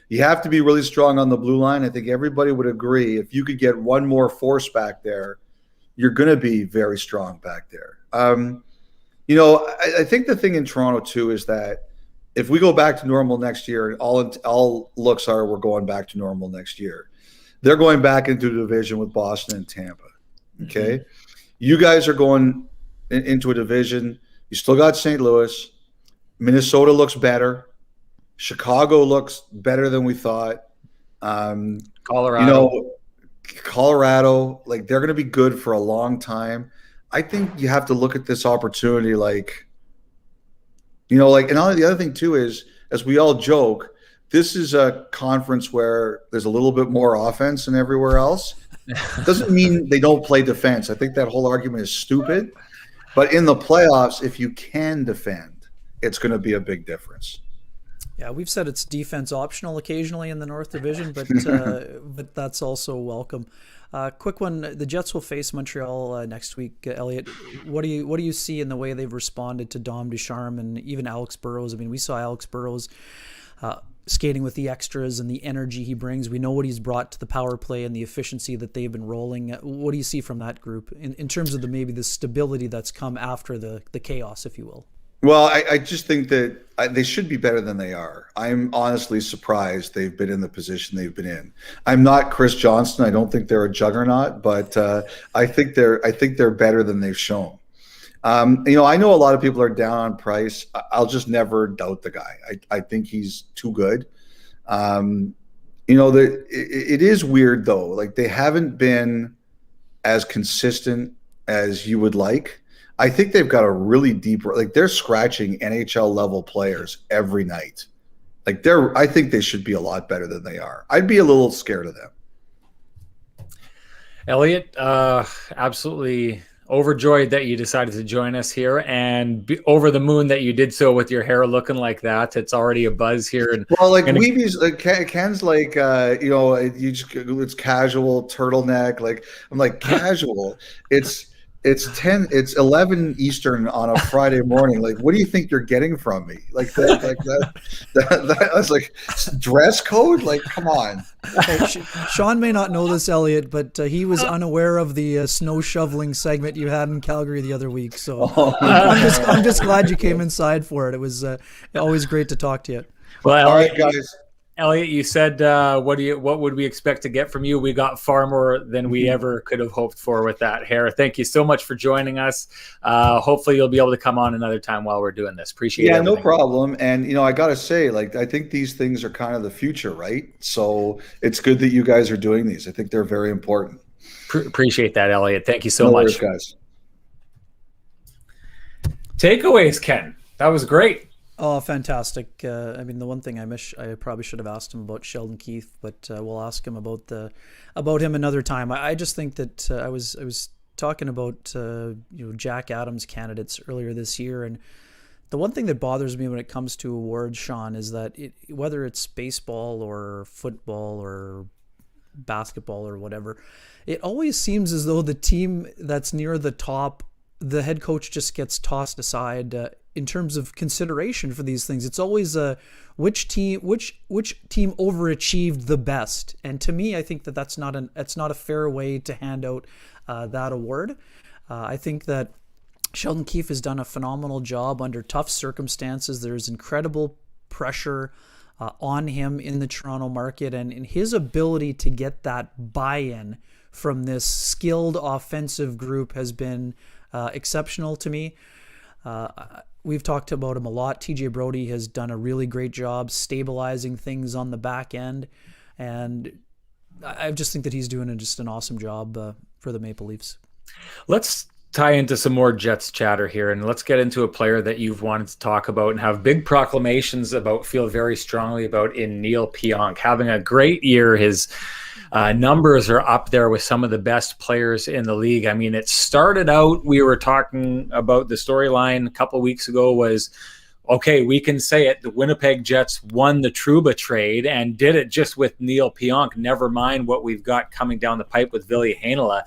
You have to be really strong on the blue line. I think everybody would agree. If you could get one more force back there, you're going to be very strong back there. I think the thing in Toronto too is that if we go back to normal next year, all looks are we're going back to normal next year. They're going back into the division with Boston and Tampa. Okay, you guys are going into a division. You still got St. Louis. Minnesota looks better. Chicago looks better than we thought.
Colorado,
they're going to be good for a long time. I think you have to look at this opportunity and the other thing too is, as we all joke, this is a conference where there's a little bit more offense than everywhere else. Doesn't mean they don't play defense. I think that whole argument is stupid. But in the playoffs, if you can defend, it's going to be a big difference.
Yeah, we've said it's defense optional occasionally in the North Division, but but that's also welcome. Quick one: the Jets will face Montreal next week. Elliotte, what do you see in the way they've responded to Dom Ducharme and even Alex Burrows? I mean, we saw Alex Burrows skating with the extras and the energy he brings. We know what he's brought to the power play and the efficiency that they've been rolling. What do you see from that group in terms of maybe the stability that's come after the chaos, if you will?
Well, I just think that they should be better than they are. I'm honestly surprised they've been in the position they've been in. I'm not Chris Johnston. I don't think they're a juggernaut, but I think they're better than they've shown. I know a lot of people are down on Price. I'll just never doubt the guy. I think he's too good. It is weird though. They haven't been as consistent as you would like. I think they've got a really deep, they're scratching NHL level players every night. I think they should be a lot better than they are. I'd be a little scared of them.
Elliotte, absolutely overjoyed that you decided to join us here, and over the moon that you did so with your hair looking like that. It's already a buzz here. And
well, like Weeby's, Ken's like, it's casual turtleneck. Like I'm like casual. It's 11 Eastern on a Friday morning. Like, what do you think you're getting from me? Like that I was like, dress code? Like, come on.
Hey, Sean may not know this, Elliotte, but he was unaware of the snow shoveling segment you had in Calgary the other week. So I'm just glad you came inside for it. It was always great to talk to you.
Well,
all right, guys.
Elliotte, you said what would we expect to get from you? We got far more than we ever could have hoped for with that hair. Thank you so much for joining us. Hopefully you'll be able to come on another time while we're doing this. Appreciate it. Yeah,
no problem. And I gotta say, like, I think these things are kind of the future, right? So it's good that you guys are doing these. I think they're very important.
Appreciate that, Elliotte. Thank you so much,
guys.
Takeaways, Ken. That was great.
Oh, fantastic. I mean, the one thing I probably should have asked him about Sheldon Keefe, but we'll ask him about him another time. I just think that I was talking about Jack Adams candidates earlier this year, and the one thing that bothers me when it comes to awards, Sean, is that whether it's baseball or football or basketball or whatever, it always seems as though the team that's near the top, the head coach just gets tossed aside in terms of consideration for these things. It's always which team overachieved the best, and to me, I think that's not a fair way to hand out that award. I think that Sheldon Keefe has done a phenomenal job under tough circumstances. There's incredible pressure on him in the Toronto market, and his ability to get that buy-in from this skilled offensive group has been exceptional to me. We've talked about him a lot. TJ Brody has done a really great job stabilizing things on the back end, and I just think that he's doing just an awesome job for the Maple Leafs.
Let's tie into some more Jets chatter here, and let's get into a player that you've wanted to talk about and have big proclamations about, feel very strongly about, in Neil Pionk. Having a great year. His numbers are up there with some of the best players in the league. I mean, it started out, we were talking about the storyline a couple of weeks ago was, okay, we can say it, the Winnipeg Jets won the Trouba trade and did it just with Neil Pionk, never mind what we've got coming down the pipe with Ville Heinola.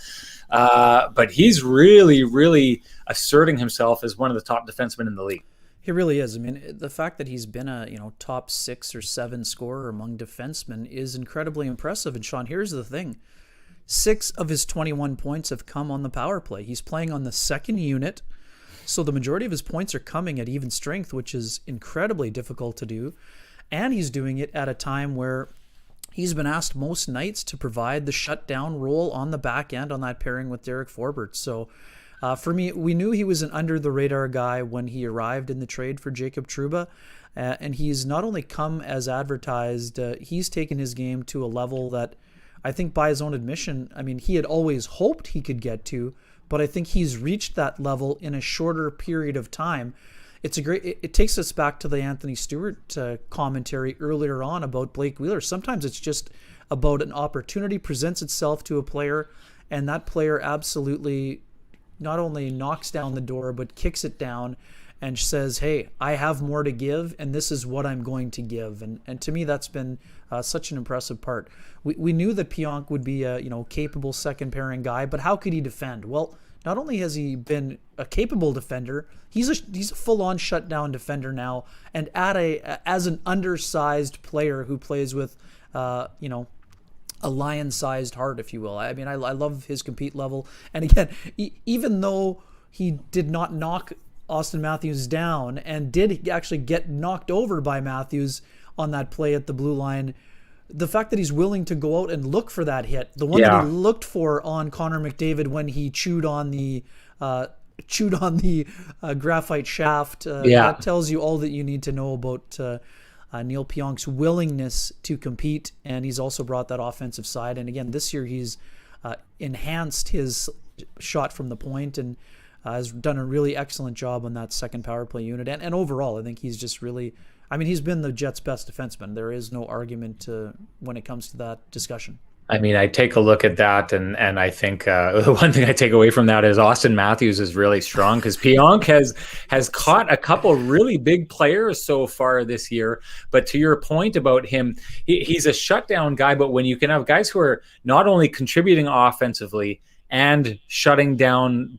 But he's really, really asserting himself as one of the top defensemen in the league.
He really is. I mean, the fact that he's been a top 6 or 7 scorer among defensemen is incredibly impressive. And Sean, here's the thing: 6 of his 21 points have come on the power play. He's playing on the second unit, so the majority of his points are coming at even strength, which is incredibly difficult to do. And he's doing it at a time where he's been asked most nights to provide the shutdown role on the back end on that pairing with Derek Forbort. So for me, we knew he was an under-the-radar guy when he arrived in the trade for Jacob Trouba, and he's not only come as advertised, he's taken his game to a level that I think, by his own admission, I mean, he had always hoped he could get to, but I think he's reached that level in a shorter period of time. It takes us back to the Anthony Stewart commentary earlier on about Blake Wheeler. Sometimes it's just about an opportunity presents itself to a player, and that player absolutely not only knocks down the door, but kicks it down and says, hey, I have more to give, and this is what I'm going to give. And to me, that's been such an impressive part. We knew that Pionk would be a capable second pairing guy, but how could he defend? Well, not only has he been a capable defender, he's a full-on shutdown defender now, and as an undersized player who plays with a lion-sized heart, if you will. I mean, I love his compete level. And again, even though he did not knock Austin Matthews down and did actually get knocked over by Matthews on that play at the blue line, the fact that he's willing to go out and look for that hit, the one that he looked for on Connor McDavid when he chewed on the graphite shaft, that tells you all that you need to know about Neil Pionk's willingness to compete, and he's also brought that offensive side. And again, this year he's enhanced his shot from the point and has done a really excellent job on that second power play unit. And overall, I think he's just really, I mean, he's been the Jets' best defenseman. There is no argument when it comes to that discussion.
I mean, I take a look at that, and I think the one thing I take away from that is Austin Matthews is really strong, because Pionk has caught a couple really big players so far this year. But to your point about him, he's a shutdown guy. But when you can have guys who are not only contributing offensively and shutting down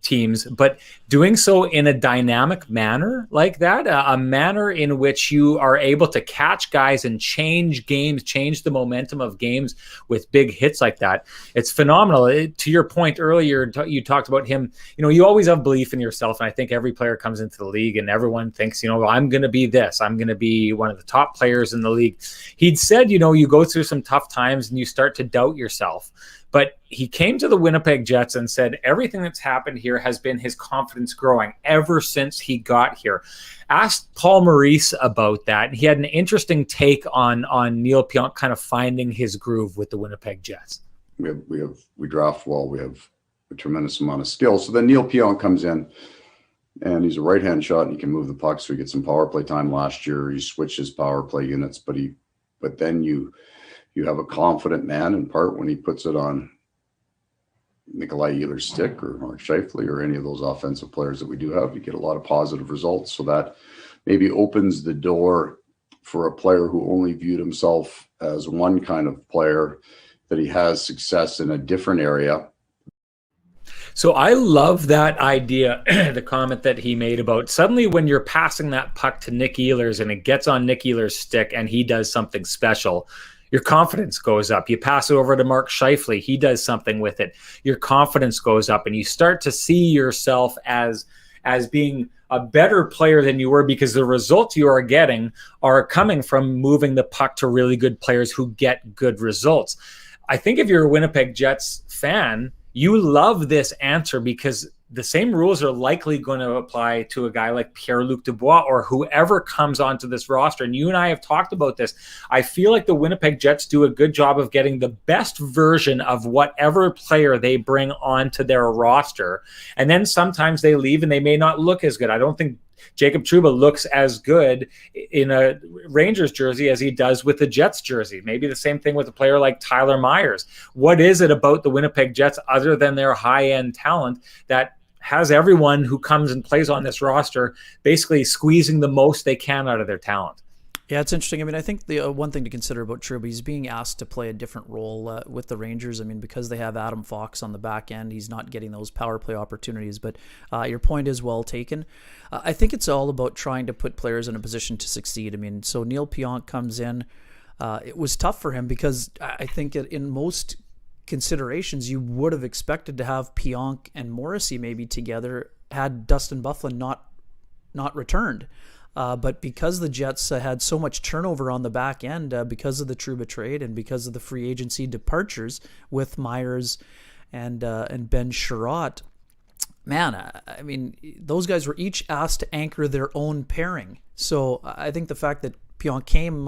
teams, but doing so in a dynamic manner like that, a manner in which you are able to catch guys and change games, change the momentum of games with big hits like that. It's phenomenal. To your point earlier, you talked about him, you always have belief in yourself. And I think every player comes into the league and everyone thinks, well, I'm going to be this, I'm going to be one of the top players in the league. He'd said, you go through some tough times and you start to doubt yourself. But he came to the Winnipeg Jets and said everything that's happened here has been his confidence growing ever since he got here. Asked Paul Maurice about that. He had an interesting take on Neil Pionk kind of finding his groove with the Winnipeg Jets.
We draft well. We have a tremendous amount of skill. So then Neil Pionk comes in, and he's a right-hand shot, and he can move the puck. So he gets some power play time last year. He switched his power play units, but then you have a confident man in part when he puts it on Nikolai Ehlers' stick or Mark Scheifele or any of those offensive players that we do have. You get a lot of positive results. So that maybe opens the door for a player who only viewed himself as one kind of player, that he has success in a different area.
So I love that idea, the comment that he made about suddenly when you're passing that puck to Nick Ehlers and it gets on Nick Ehlers' stick and he does something special, your confidence goes up. You pass it over to Mark Scheifele, he does something with it. Your confidence goes up and you start to see yourself as being a better player than you were, because the results you are getting are coming from moving the puck to really good players who get good results. I think if you're a Winnipeg Jets fan, you love this answer, because the same rules are likely going to apply to a guy like Pierre-Luc Dubois or whoever comes onto this roster. And you and I have talked about this. I feel like the Winnipeg Jets do a good job of getting the best version of whatever player they bring onto their roster. And then sometimes they leave and they may not look as good. I don't think Jacob Trouba looks as good in a Rangers jersey as he does with the Jets jersey. Maybe the same thing with a player like Tyler Myers. What is it about the Winnipeg Jets, other than their high-end talent, that has everyone who comes and plays on this roster basically squeezing the most they can out of their talent?
Yeah, it's interesting. I mean, I think the one thing to consider about Trouba, he's being asked to play a different role with the Rangers. I mean, because they have Adam Fox on the back end, he's not getting those power play opportunities. But your point is well taken. I think it's all about trying to put players in a position to succeed. I mean, so Neil Pionk comes in. It was tough for him because I think in most considerations, you would have expected to have Pionk and Morrissey maybe together had Dustin Byfuglien not returned. But because the Jets had so much turnover on the back end because of the Trouba trade and because of the free agency departures with Myers and Ben Sherratt, man, I mean, those guys were each asked to anchor their own pairing. So I think the fact that Pionk came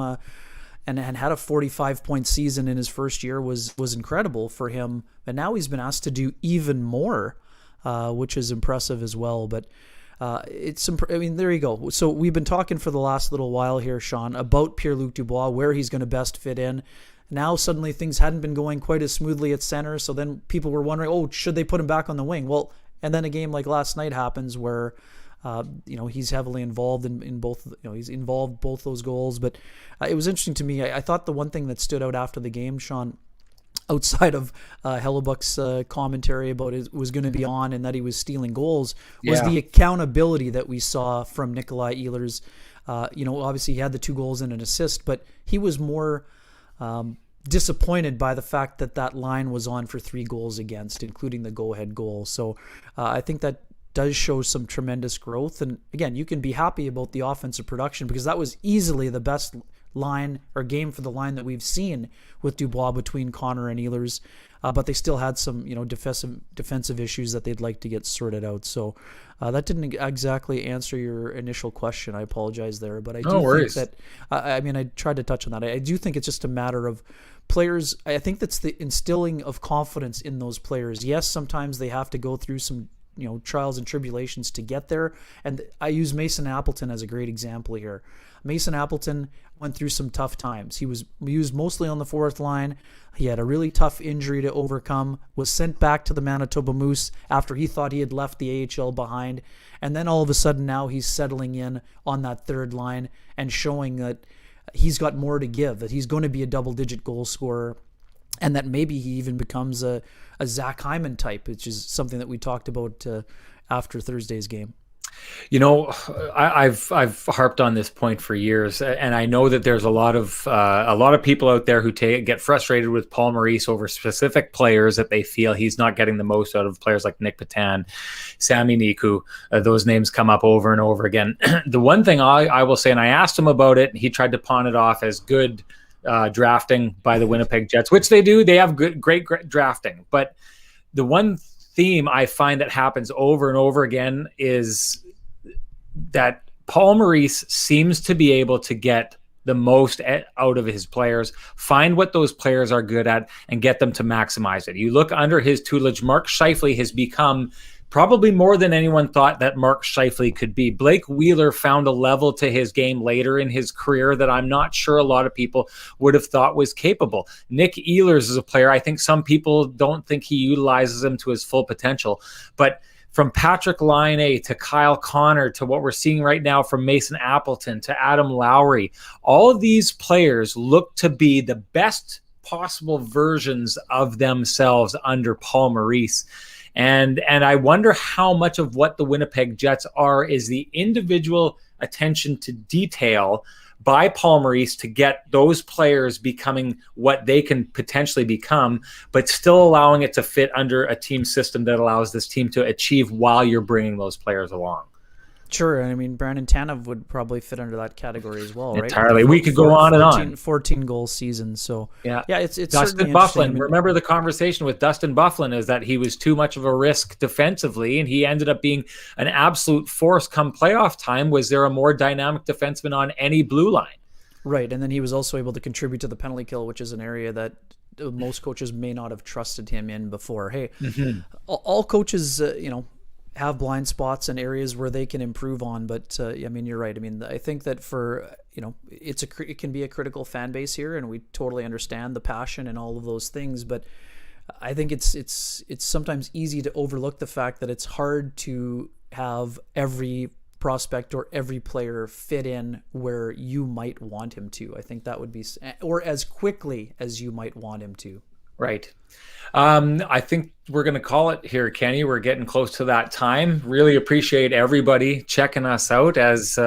and had a 45-point season in his first year was incredible for him. And now he's been asked to do even more, which is impressive as well. But there you go. So we've been talking for the last little while here, Sean, about Pierre-Luc Dubois, where he's going to best fit in. Now suddenly things hadn't been going quite as smoothly at center, so then people were wondering, should they put him back on the wing? Well, and then a game like last night happens where he's heavily involved in both. He's involved both those goals. But it was interesting to me. I thought the one thing that stood out after the game, Sean, outside of Hellebuck's commentary about it was going to be on and that he was stealing goals, was the accountability that we saw from Nikolai Ehlers. Obviously he had the 2 goals and an assist, but he was more disappointed by the fact that line was on for 3 goals against, including the go-ahead goal. So I think that does show some tremendous growth. And again, you can be happy about the offensive production because that was easily the best line or game for the line that we've seen with Dubois between Connor and Ehlers, but they still had some defensive issues that they'd like to get sorted out. So that didn't exactly answer your initial question. I apologize there, but I do think that I tried to touch on that. I do think it's just a matter of players. I think that's the instilling of confidence in those players. Yes, sometimes they have to go through some trials and tribulations to get there. And I use Mason Appleton as a great example here. Mason Appleton went through some tough times. He was used mostly on the fourth line. He had a really tough injury to overcome, was sent back to the Manitoba Moose after he thought he had left the AHL behind. And then all of a sudden now he's settling in on that third line and showing that he's got more to give, that he's going to be a double-digit goal scorer, and that maybe he even becomes a Zach Hyman type, which is something that we talked about after Thursday's game.
I've harped on this point for years, and I know that there's a lot of people out there who get frustrated with Paul Maurice over specific players that they feel he's not getting the most out of, players like Nick Patan, Sami Niku. Those names come up over and over again. The one thing I will say, and I asked him about it, he tried to pawn it off as good drafting by the Winnipeg Jets, which they do. They have great drafting, but the one theme I find that happens over and over again is that Paul Maurice seems to be able to get the most out of his players, find what those players are good at, and get them to maximize it. You look under his tutelage, Mark Scheifele has become probably more than anyone thought that Mark Scheifele could be. Blake Wheeler found a level to his game later in his career that I'm not sure a lot of people would have thought was capable. Nick Ehlers is a player, I think some people don't think he utilizes him to his full potential, but from Patrick Laine to Kyle Connor to what we're seeing right now from Mason Appleton to Adam Lowry, all of these players look to be the best possible versions of themselves under Paul Maurice. And I wonder how much of what the Winnipeg Jets are is the individual attention to detail by Paul Maurice to get those players becoming what they can potentially become, but still allowing it to fit under a team system that allows this team to achieve while you're bringing those players along.
Sure. I mean, Brandon Tanev would probably fit under that category as well, right?
Entirely. We could go on and on.
14 goal season. So yeah, it's
Dustin Byfuglien. I mean, remember the conversation with Dustin Byfuglien is that he was too much of a risk defensively, and he ended up being an absolute force come playoff time. Was there a more dynamic defenseman on any blue line?
Right, and then he was also able to contribute to the penalty kill, which is an area that most coaches may not have trusted him in before. Hey, all coaches, have blind spots and areas where they can improve on, but I mean, you're right. I mean, I think that for it can be a critical fan base here, and we totally understand the passion and all of those things. But I think it's sometimes easy to overlook the fact that it's hard to have every prospect or every player fit in where you might want him to. I think that would be, or as quickly as you might want him to.
Right. I think we're going to call it here, Kenny. We're getting close to that time. Really appreciate everybody checking us out as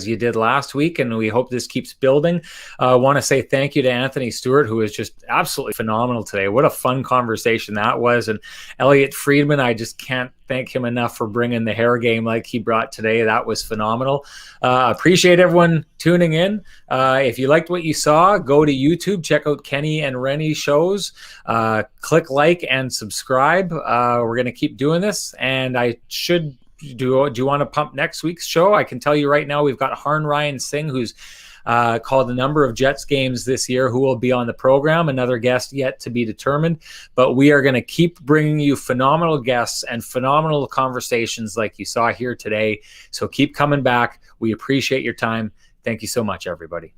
you did last week, and we hope this keeps building. I want to say thank you to Anthony Stewart, who was just absolutely phenomenal today. What a fun conversation that was. And Elliotte Friedman, I just can't thank him enough for bringing the hair game like he brought today. That was phenomenal. Appreciate everyone tuning in. If you liked what you saw, go to YouTube, check out Kenny and Renny shows, click like and subscribe. We're going to keep doing this, and I should do you want to pump next week's show? I can tell you right now, we've got Harn Ryan Singh, who's called a number of Jets games this year, who will be on the program. Another guest yet to be determined, but we are going to keep bringing you phenomenal guests and phenomenal conversations like you saw here today. So keep coming back. We appreciate your time. Thank you so much, everybody.